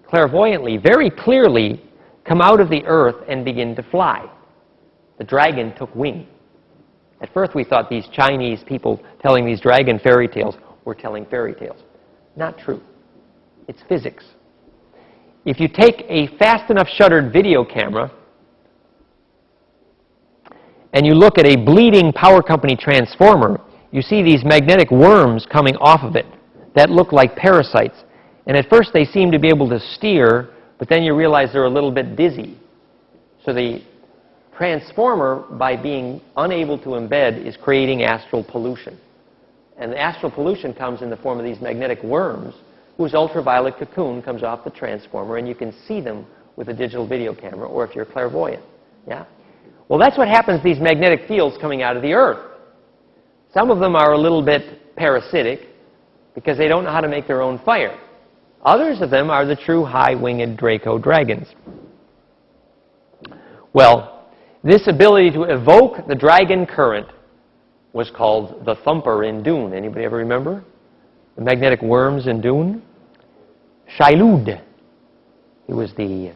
clairvoyantly, very clearly, come out of the earth and begin to fly. The dragon took wing. At first we thought these Chinese people telling these dragon fairy tales were telling fairy tales. Not true. It's physics. If you take a fast enough shuttered video camera and you look at a bleeding power company transformer, you see these magnetic worms coming off of it that look like parasites. And at first they seem to be able to steer, but then you realize they're a little bit dizzy. So the transformer, by being unable to embed, is creating astral pollution. And the astral pollution comes in the form of these magnetic worms, whose ultraviolet cocoon comes off the transformer, and you can see them with a digital video camera, or if you're clairvoyant. Yeah? Well, that's what happens to these magnetic fields coming out of the Earth. Some of them are a little bit parasitic because they don't know how to make their own fire. Others of them are the true high-winged Draco dragons. Well, this ability to evoke the dragon current was called the thumper in Dune. Anybody ever remember? The magnetic worms in Dune? Shai-Lud. It was the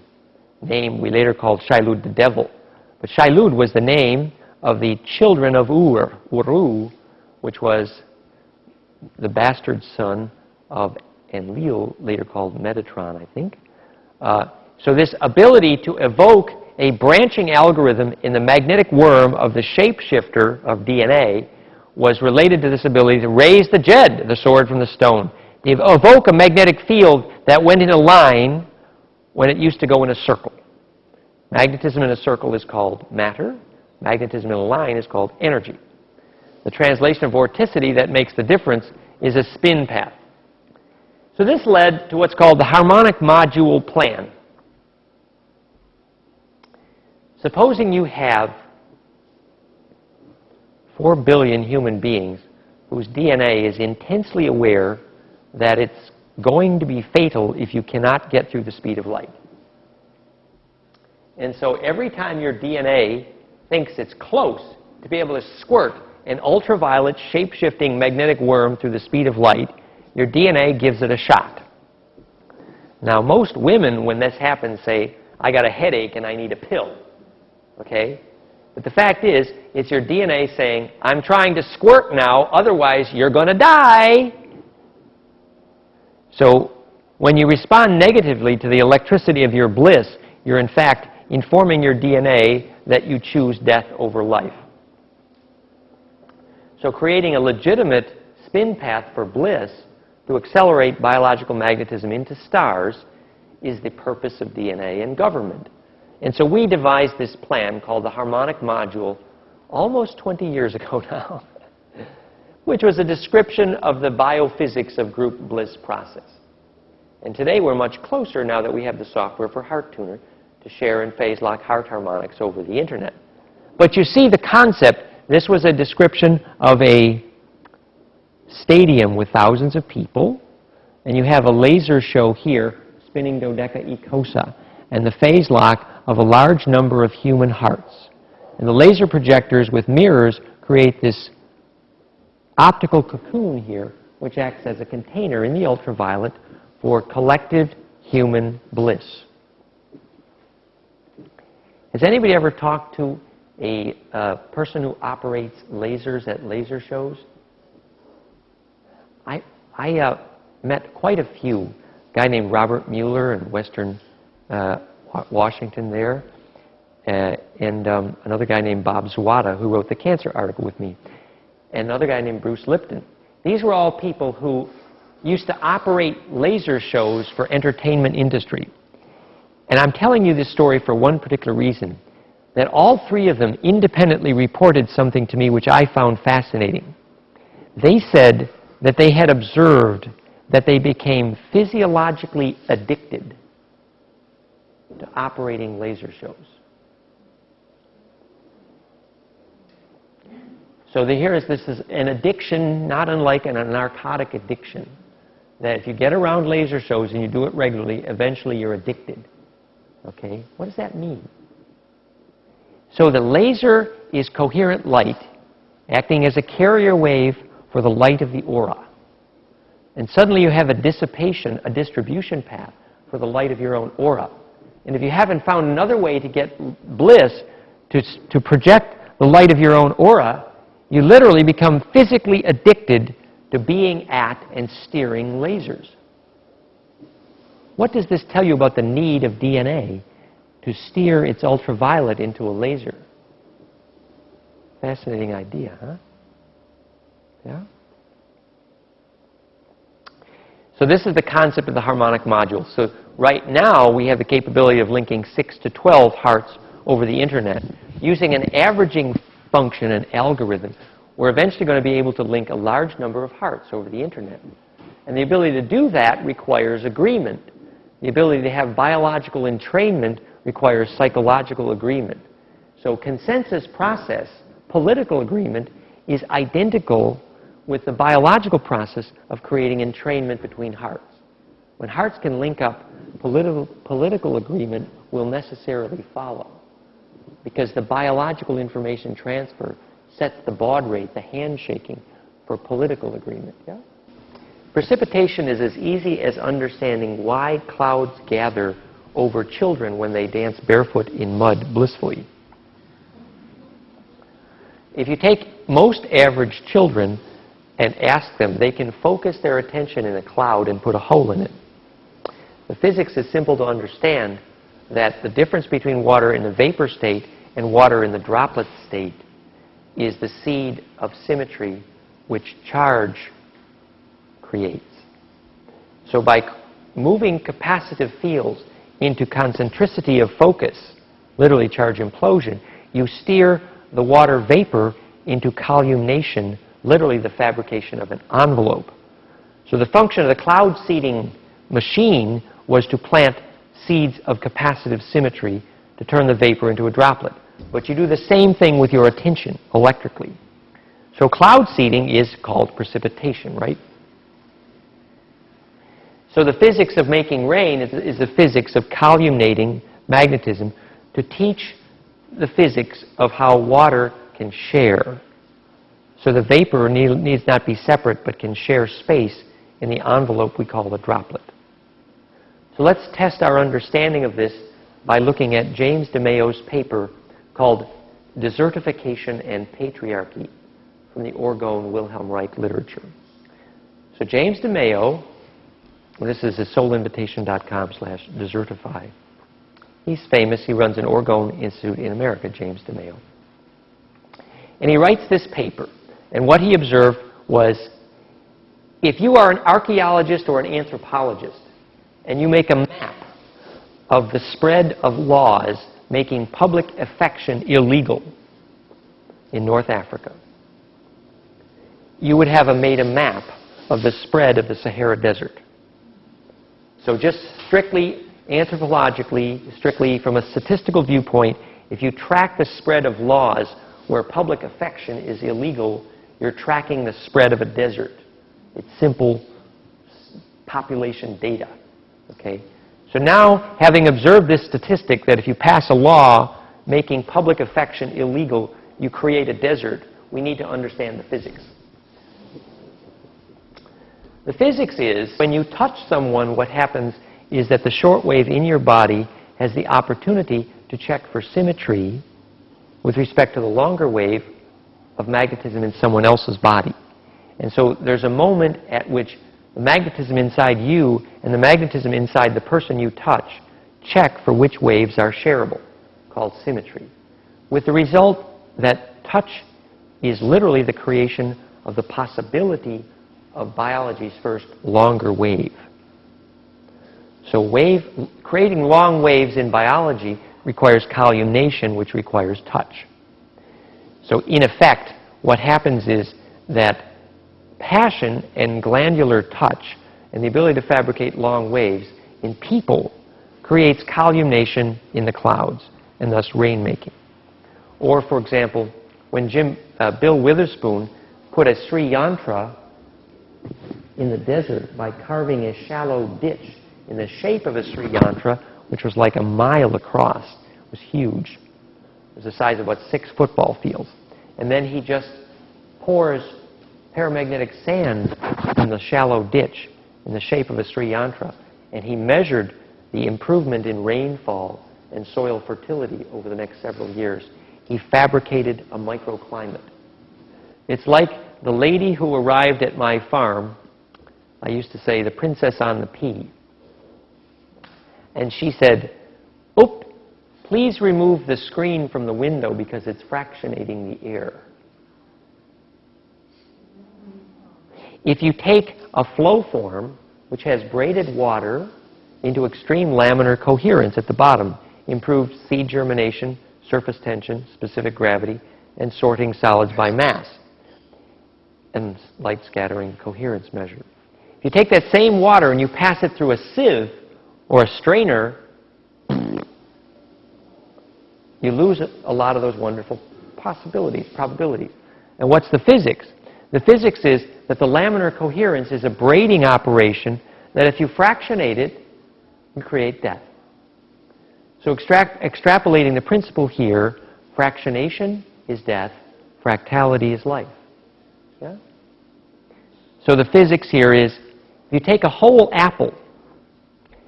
name we later called Shai-Lud the devil. But Shai-Lud was the name of the children of Uru, which was the bastard son of Enlil, later called Metatron, I think. So this ability to evoke a branching algorithm in the magnetic worm of the shapeshifter of DNA was related to this ability to raise the Jed, the sword from the stone. To evoke a magnetic field that went in a line when it used to go in a circle. Magnetism in a circle is called matter. Magnetism in a line is called energy. The translation of vorticity that makes the difference is a spin path. So this led to what's called the harmonic module plan. Supposing you have 4 billion human beings whose DNA is intensely aware that it's going to be fatal if you cannot get through the speed of light. And so every time your DNA thinks it's close to be able to squirt an ultraviolet shape-shifting magnetic worm through the speed of light, your DNA gives it a shot. Now, most women, when this happens, say, I got a headache and I need a pill. Okay? But the fact is, it's your DNA saying, I'm trying to squirt now, otherwise you're going to die. So when you respond negatively to the electricity of your bliss, you're in fact informing your DNA that you choose death over life. So creating a legitimate spin path for bliss to accelerate biological magnetism into stars is the purpose of DNA and government. And so we devised this plan called the harmonic module almost 20 years ago now, which was a description of the biophysics of group bliss process. And today we're much closer now that we have the software for Heart Tuner to share and phase lock heart harmonics over the internet. But you see the concept. This was a description of a stadium with thousands of people, and you have a laser show here, spinning dodecaecosa, and the phase lock of a large number of human hearts. And the laser projectors with mirrors create this optical cocoon here, which acts as a container in the ultraviolet for collective human bliss. Has anybody ever talked to a person who operates lasers at laser shows? I met quite a few. A guy named Robert Mueller in Western Washington there, and another guy named Bob Zawada who wrote the cancer article with me, and another guy named Bruce Lipton. These were all people who used to operate laser shows for entertainment industry. And I'm telling you this story for one particular reason, that all three of them independently reported something to me which I found fascinating. They said that they had observed that they became physiologically addicted to operating laser shows. So this is an addiction, not unlike a narcotic addiction, that if you get around laser shows and you do it regularly, eventually you're addicted. Okay? What does that mean? So the laser is coherent light acting as a carrier wave for the light of the aura. And suddenly you have a dissipation, a distribution path for the light of your own aura. And if you haven't found another way to get bliss, to project the light of your own aura, you literally become physically addicted to being at and steering lasers. What does this tell you about the need of DNA to steer its ultraviolet into a laser? Fascinating idea, huh? Yeah? So this is the concept of the harmonic module. So right now we have the capability of linking 6 to 12 hearts over the internet. Using an averaging function, an algorithm, we're eventually going to be able to link a large number of hearts over the internet. And the ability to do that requires agreement. The ability to have biological entrainment requires psychological agreement. So consensus process, political agreement, is identical with the biological process of creating entrainment between hearts. When hearts can link up, political agreement will necessarily follow, because the biological information transfer sets the baud rate, the handshaking, for political agreement. Yeah? Precipitation is as easy as understanding why clouds gather over children when they dance barefoot in mud blissfully. If you take most average children and ask them, they can focus their attention in a cloud and put a hole in it. The physics is simple to understand, that the difference between water in the vapor state and water in the droplet state is the seed of symmetry which charge creates. So by moving capacitive fields into concentricity of focus, literally charge implosion, you steer the water vapor into columnation, literally the fabrication of an envelope. So the function of the cloud seeding machine was to plant seeds of capacitive symmetry to turn the vapor into a droplet. But you do the same thing with your attention electrically. So cloud seeding is called precipitation, right? So the physics of making rain is the physics of columnating magnetism to teach the physics of how water can share. So the vapor needs not be separate, but can share space in the envelope we call the droplet. So let's test our understanding of this by looking at James DeMayo's paper called Desertification and Patriarchy from the Orgone Wilhelm Reich literature. So James DeMayo, this is at soulinvitation.com/desertify. He's famous. He runs an Orgone Institute in America, James DeMayo. And he writes this paper. And what he observed was, if you are an archaeologist or an anthropologist, and you make a map of the spread of laws making public affection illegal in North Africa, you would have made a map of the spread of the Sahara Desert. So just strictly anthropologically, strictly from a statistical viewpoint, if you track the spread of laws where public affection is illegal, you're tracking the spread of a desert. It's simple population data. Okay? So now, having observed this statistic that if you pass a law making public affection illegal, you create a desert, we need to understand the physics. The physics is, when you touch someone, what happens is that the shortwave in your body has the opportunity to check for symmetry with respect to the longer wave of magnetism in someone else's body. And so there's a moment at which the magnetism inside you and the magnetism inside the person you touch check for which waves are shareable, called symmetry, with the result that touch is literally the creation of the possibility of biology's first longer wave. So creating long waves in biology requires columnation, which requires touch. So in effect, what happens is that passion and glandular touch and the ability to fabricate long waves in people creates columnation in the clouds and thus rainmaking. Or, for example, when Bill Witherspoon put a Sri Yantra in the desert by carving a shallow ditch in the shape of a Sri Yantra, which was like a mile across. It was huge. was the size of about 6 football fields. And then he just pours paramagnetic sand in the shallow ditch in the shape of a Sri Yantra. And he measured the improvement in rainfall and soil fertility over the next several years. He fabricated a microclimate. It's like the lady who arrived at my farm. I used to say the princess on the pea. And she said, "Oop, please remove the screen from the window because it's fractionating the air." If you take a flow form which has braided water into extreme laminar coherence at the bottom, improved seed germination, surface tension, specific gravity, and sorting solids by mass, and light scattering coherence measure. If you take that same water and you pass it through a sieve or a strainer, you lose a lot of those wonderful possibilities, probabilities. And what's the physics? The physics is that the laminar coherence is a braiding operation that if you fractionate it, you create death. So extrapolating the principle here, fractionation is death, fractality is life. Yeah? So the physics here is, if you take a whole apple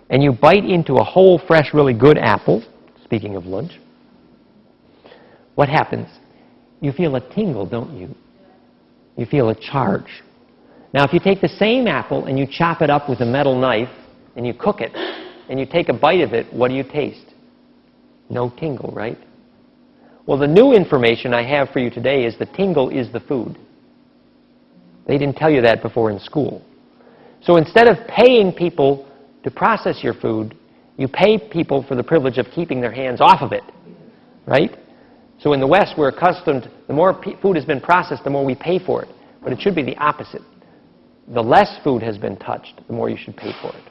and you bite into a whole, fresh, really good apple, speaking of lunch, what happens? You feel a tingle, don't you? You feel a charge. Now, if you take the same apple and you chop it up with a metal knife and you cook it and you take a bite of it, what do you taste? No tingle, right? Well, the new information I have for you today is the tingle is the food. They didn't tell you that before in school. So instead of paying people to process your food, you pay people for the privilege of keeping their hands off of it, right? So in the West, we're accustomed, the more food has been processed, the more we pay for it. But it should be the opposite. The less food has been touched, the more you should pay for it.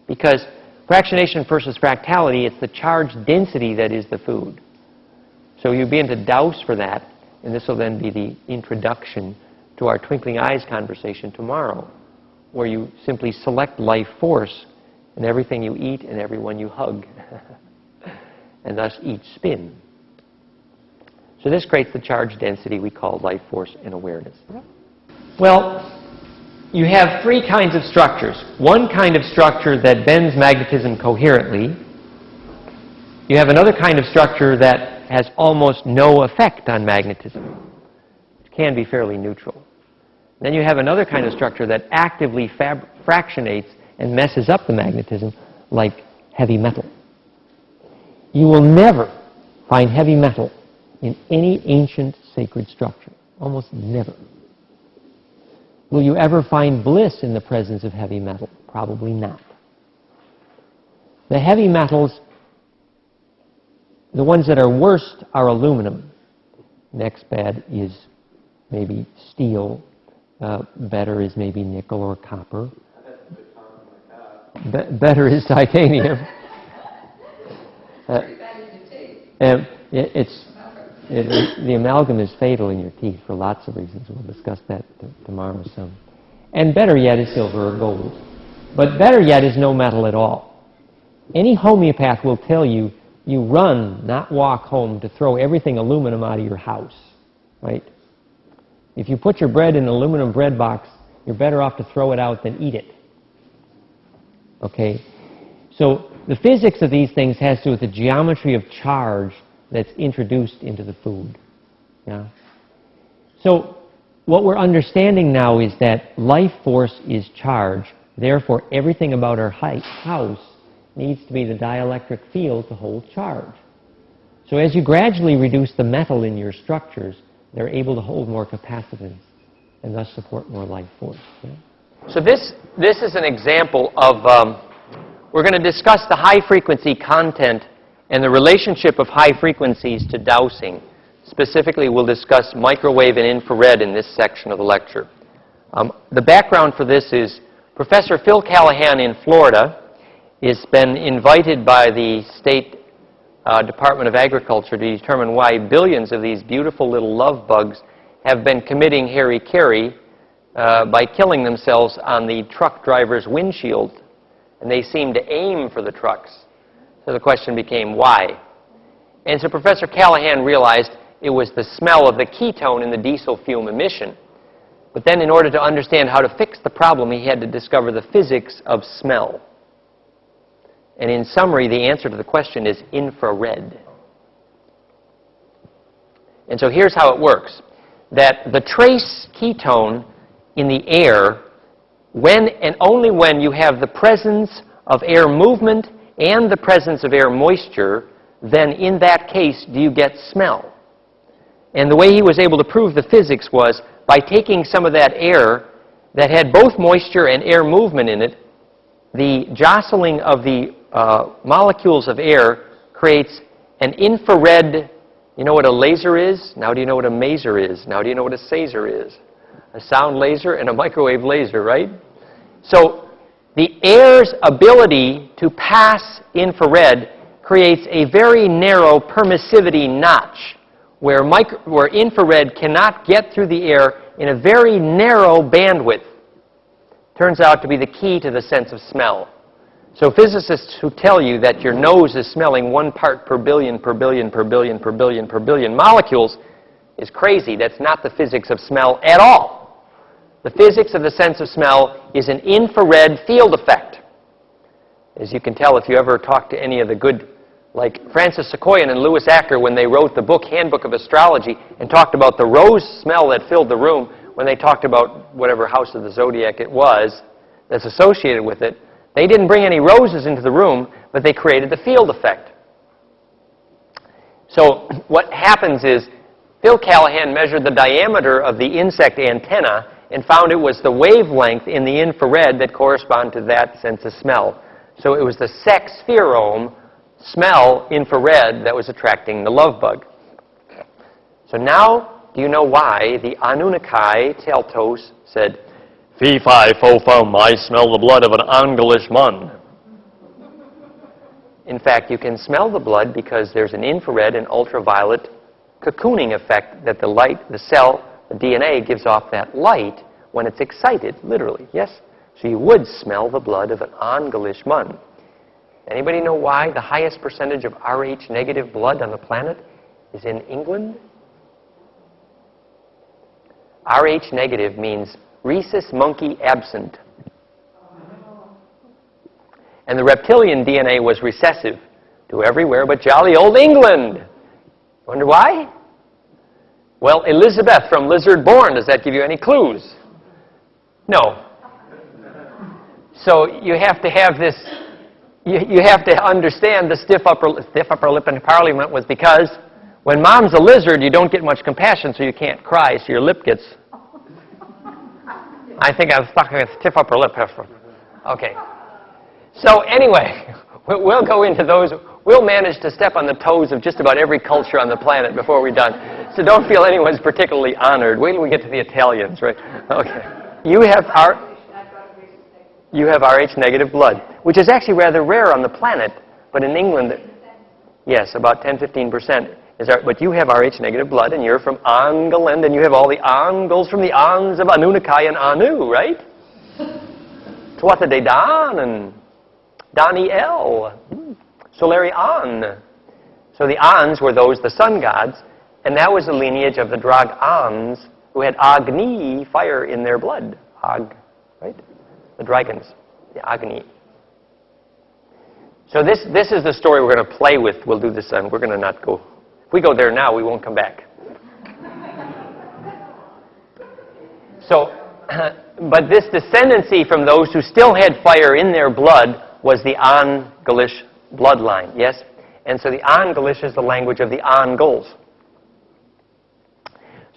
Because fractionation versus fractality, it's the charge density that is the food. So you begin to douse for that, and this will then be the introduction to our twinkling eyes conversation tomorrow, where you simply select life force in everything you eat and everyone you hug, and thus each spin. So this creates the charge density we call life force and awareness. Well, you have 3 kinds of structures. One kind of structure that bends magnetism coherently. You have another kind of structure that has almost no effect on magnetism. It can be fairly neutral. Then you have another kind of structure that actively fractionates and messes up the magnetism, like heavy metal. You will never find heavy metal in any ancient sacred structure. Almost never. Will you ever find bliss in the presence of heavy metal? Probably not. The heavy metals, the ones that are worst are aluminum. Next bad is maybe steel. Better is maybe nickel or copper. Better is titanium. The amalgam is fatal in your teeth for lots of reasons. We'll discuss that tomorrow some. And better yet is silver or gold. But better yet is no metal at all. Any homeopath will tell you, you run, not walk home, to throw everything aluminum out of your house, right? If you put your bread in an aluminum bread box, you're better off to throw it out than eat it. Okay? So the physics of these things has to do with the geometry of charge that's introduced into the food. Yeah? So what we're understanding now is that life force is charge. Therefore, everything about our house needs to be the dielectric field to hold charge. So as you gradually reduce the metal in your structures, they're able to hold more capacitance and thus support more life force. Yeah? So this is an example of, we're going to discuss the high-frequency content and the relationship of high frequencies to dowsing. Specifically, we'll discuss microwave and infrared in this section of the lecture. The background for this is Professor Phil Callahan in Florida has been invited by the State Department of Agriculture to determine why billions of these beautiful little love bugs have been committing hara-kiri by killing themselves on the truck driver's windshield, and they seem to aim for the trucks. So the question became, why? And so Professor Callahan realized it was the smell of the ketone in the diesel fume emission. But then in order to understand how to fix the problem, he had to discover the physics of smell. And in summary, the answer to the question is infrared. And so here's how it works. That the trace ketone in the air, when and only when you have the presence of air movement and the presence of air moisture, then in that case do you get smell. And the way he was able to prove the physics was by taking some of that air that had both moisture and air movement in it, the jostling of the molecules of air creates an infrared. You know what a laser is? Now do you know what a maser is? Now do you know what a saser is? A sound laser and a microwave laser, right? So the air's ability to pass infrared creates a very narrow permissivity notch where infrared cannot get through the air in a very narrow bandwidth. Turns out to be the key to the sense of smell. So physicists who tell you that your nose is smelling 1 part per billion, per billion, per billion, per billion, per billion molecules is crazy. That's not the physics of smell at all. The physics of the sense of smell is an infrared field effect. As you can tell if you ever talk to any of the good, like Francis Sequoian and Louis Acker, when they wrote the book Handbook of Astrology and talked about the rose smell that filled the room, when they talked about whatever house of the zodiac it was that's associated with it, they didn't bring any roses into the room, but they created the field effect. So what happens is Phil Callahan measured the diameter of the insect antenna and found it was the wavelength in the infrared that corresponded to that sense of smell. So it was the sex spherome smell infrared that was attracting the love bug. So now, do you know why the Anunnaki Teltos said, "Fee fi fo fum, I smell the blood of an Englishman"? In fact, you can smell the blood because there's an infrared and ultraviolet cocooning effect that the light, the cell, the DNA gives off that light when it's excited, literally, yes? So you would smell the blood of an Englishman. Anybody know why the highest percentage of Rh negative blood on the planet is in England? Rh negative means rhesus monkey absent. And the reptilian DNA was recessive to everywhere but jolly old England. Wonder why? Well, Elizabeth from Lizard Born, does that give you any clues? No. So you have to have this, you have to understand the stiff upper lip in Parliament was because when mom's a lizard, you don't get much compassion, so you can't cry, so your lip gets... I think I'm stuck with stiff upper lip. Okay. So anyway, we'll go into those. We'll manage to step on the toes of just about every culture on the planet before we're done. So don't feel anyone's particularly honored. Wait till we get to the Italians, right? Okay. You have Rh negative blood, which is actually rather rare on the planet, but in England, yes, about 10-15%. But you have Rh negative blood, and you're from England, and you have all the Angles from the Ans of Anunnaki and Anu, right? Tuatha De Dan and Daniel, Solari An. So the Ans were those, the sun gods, and that was the lineage of the Dragons, who had Agni, fire in their blood. Ag, right? The dragons, the Agni. So this is the story we're going to play with. We'll do this, and we're going to not go... If we go there now, we won't come back. So, but this descendancy from those who still had fire in their blood was the Anglish bloodline, yes? And so the Anglish is the language of the Angles.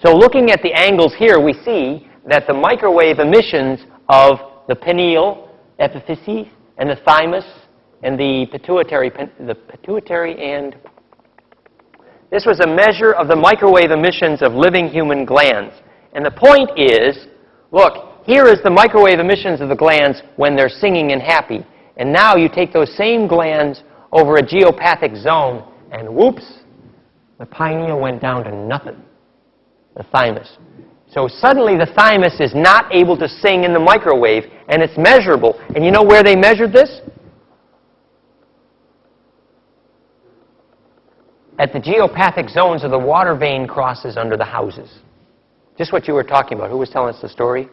So looking at the angles here, we see that the microwave emissions of the pineal epiphyses and the thymus and the pituitary and... This was a measure of the microwave emissions of living human glands. And the point is, look, here is the microwave emissions of the glands when they're singing and happy. And now you take those same glands over a geopathic zone, and whoops, the pineal went down to nothing, the thymus. So suddenly the thymus is not able to sing in the microwave, and it's measurable. And you know where they measured this? at the geopathic zones of the water vein crosses under the houses. Just what you were talking about. Who was telling us the story?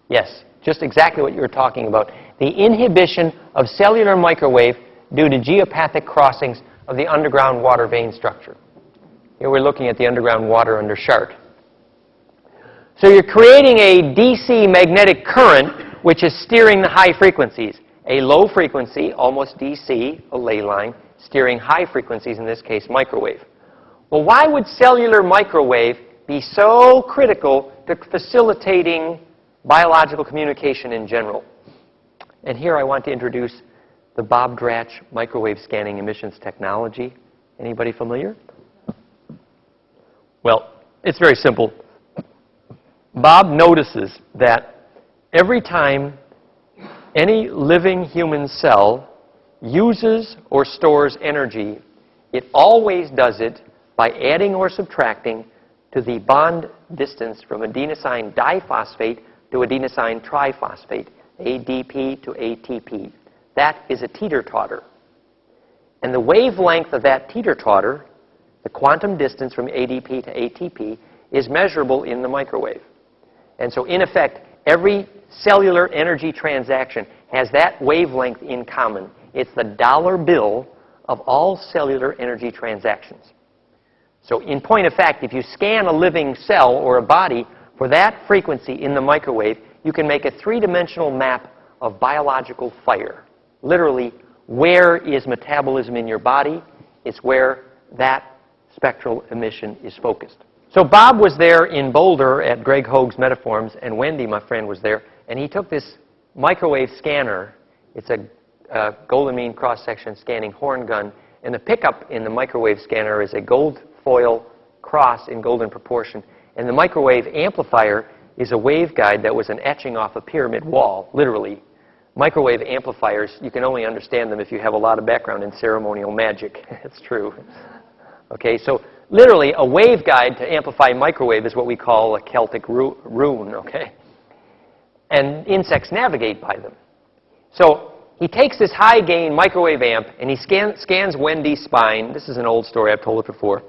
Yes, just exactly what you were talking about. The inhibition of cellular microwave due to geopathic crossings of the underground water vein structure. Here we're looking at the underground water under Chart. So you're creating a DC magnetic current which is steering the high frequencies. A low frequency, almost DC, a ley line, steering high frequencies, in this case microwave. Well, why would cellular microwave be so critical to facilitating biological communication in general? And here I want to introduce the Bob Dratch microwave scanning emissions technology. Anybody familiar? Well, it's very simple. Bob notices that every time any living human cell uses or stores energy, it always does it by adding or subtracting to the bond distance from adenosine diphosphate to adenosine triphosphate, ADP to ATP. That is a teeter-totter. And the wavelength of that teeter-totter, the quantum distance from ADP to ATP, is measurable in the microwave. And so, in effect, every cellular energy transaction has that wavelength in common. It's the dollar bill of all cellular energy transactions. So, in point of fact, if you scan a living cell or a body for that frequency in the microwave, you can make a three-dimensional map of biological fire. Literally, where is metabolism in your body? It's where that spectral emission is focused. So Bob was there in Boulder at Greg Hoag's Metaforms, and Wendy, my friend, was there, and he took this microwave scanner. It's a golden mean cross-section scanning horn gun, and the pickup in the microwave scanner is a gold foil cross in golden proportion, and the microwave amplifier is a waveguide that was an etching off a pyramid wall, literally. Microwave amplifiers, you can only understand them if you have a lot of background in ceremonial magic. It's true. Okay, so literally a waveguide to amplify microwave is what we call a Celtic rune, okay? And insects navigate by them. So he takes this high-gain microwave amp and he scans Wendy's spine. This is an old story, I've told it before.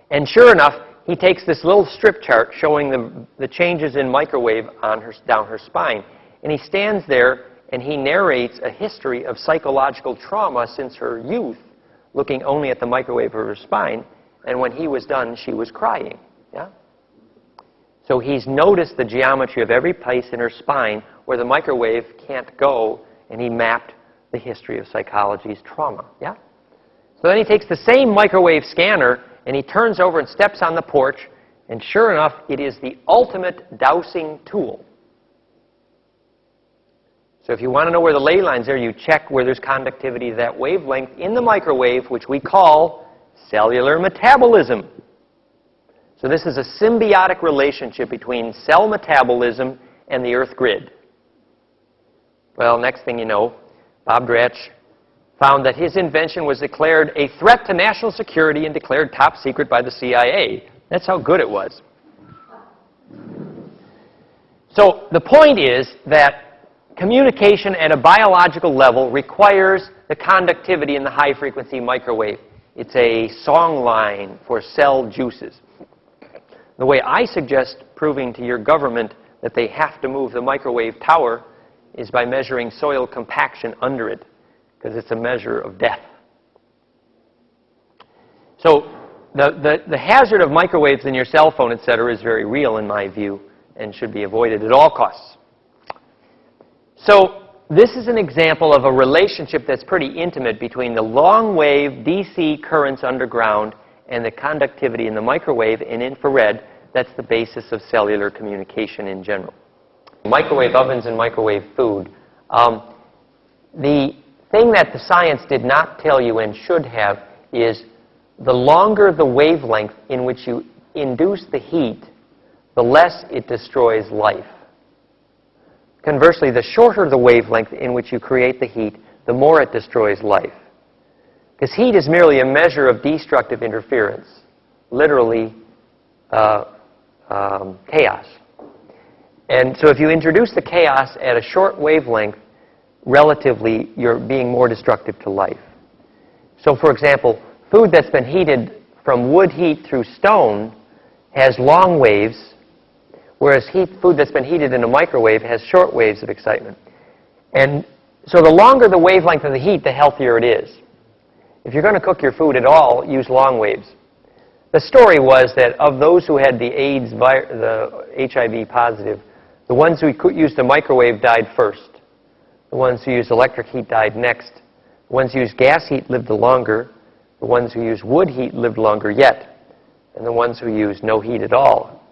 And sure enough, he takes this little strip chart showing the changes in microwave on down her spine. And he stands there and he narrates a history of psychological trauma since her youth, looking only at the microwave of her spine. And when he was done, she was crying. Yeah? So he's noticed the geometry of every place in her spine where the microwave can't go, and he mapped the history of psychology's trauma. Yeah? So then he takes the same microwave scanner and he turns over and steps on the porch, and sure enough, it is the ultimate dowsing tool. So if you want to know where the ley lines are, you check where there's conductivity of that wavelength in the microwave, which we call cellular metabolism. So this is a symbiotic relationship between cell metabolism and the Earth grid. Well, next thing you know, Bob Dratch found that his invention was declared a threat to national security and declared top secret by the CIA. That's how good it was. So the point is that communication at a biological level requires the conductivity in the high-frequency microwave. It's a song line for cell juices. The way I suggest proving to your government that they have to move the microwave tower is by measuring soil compaction under it, because it's a measure of death. So the hazard of microwaves in your cell phone, etc., is very real in my view and should be avoided at all costs. So this is an example of a relationship that's pretty intimate between the long-wave DC currents underground and the conductivity in the microwave and infrared. That's the basis of cellular communication in general. Microwave ovens and microwave food. The thing that the science did not tell you and should have is the longer the wavelength in which you induce the heat, the less it destroys life. Conversely, the shorter the wavelength in which you create the heat, the more it destroys life. Because heat is merely a measure of destructive interference, literally chaos. And so if you introduce the chaos at a short wavelength, relatively, you're being more destructive to life. So, for example, food that's been heated from wood heat through stone has long waves, whereas food that's been heated in a microwave has short waves of excitement. And so the longer the wavelength of the heat, the healthier it is. If you're going to cook your food at all, use long waves. The story was that of those who had the the HIV positive, the ones who used the microwave died first. The ones who used electric heat died next. The ones who used gas heat lived longer. The ones who used wood heat lived longer yet. And the ones who used no heat at all,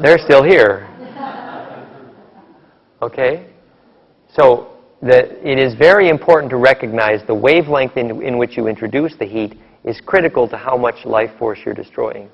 they're still here. Okay? So it is very important to recognize the wavelength in which you introduce the heat is critical to how much life force you're destroying.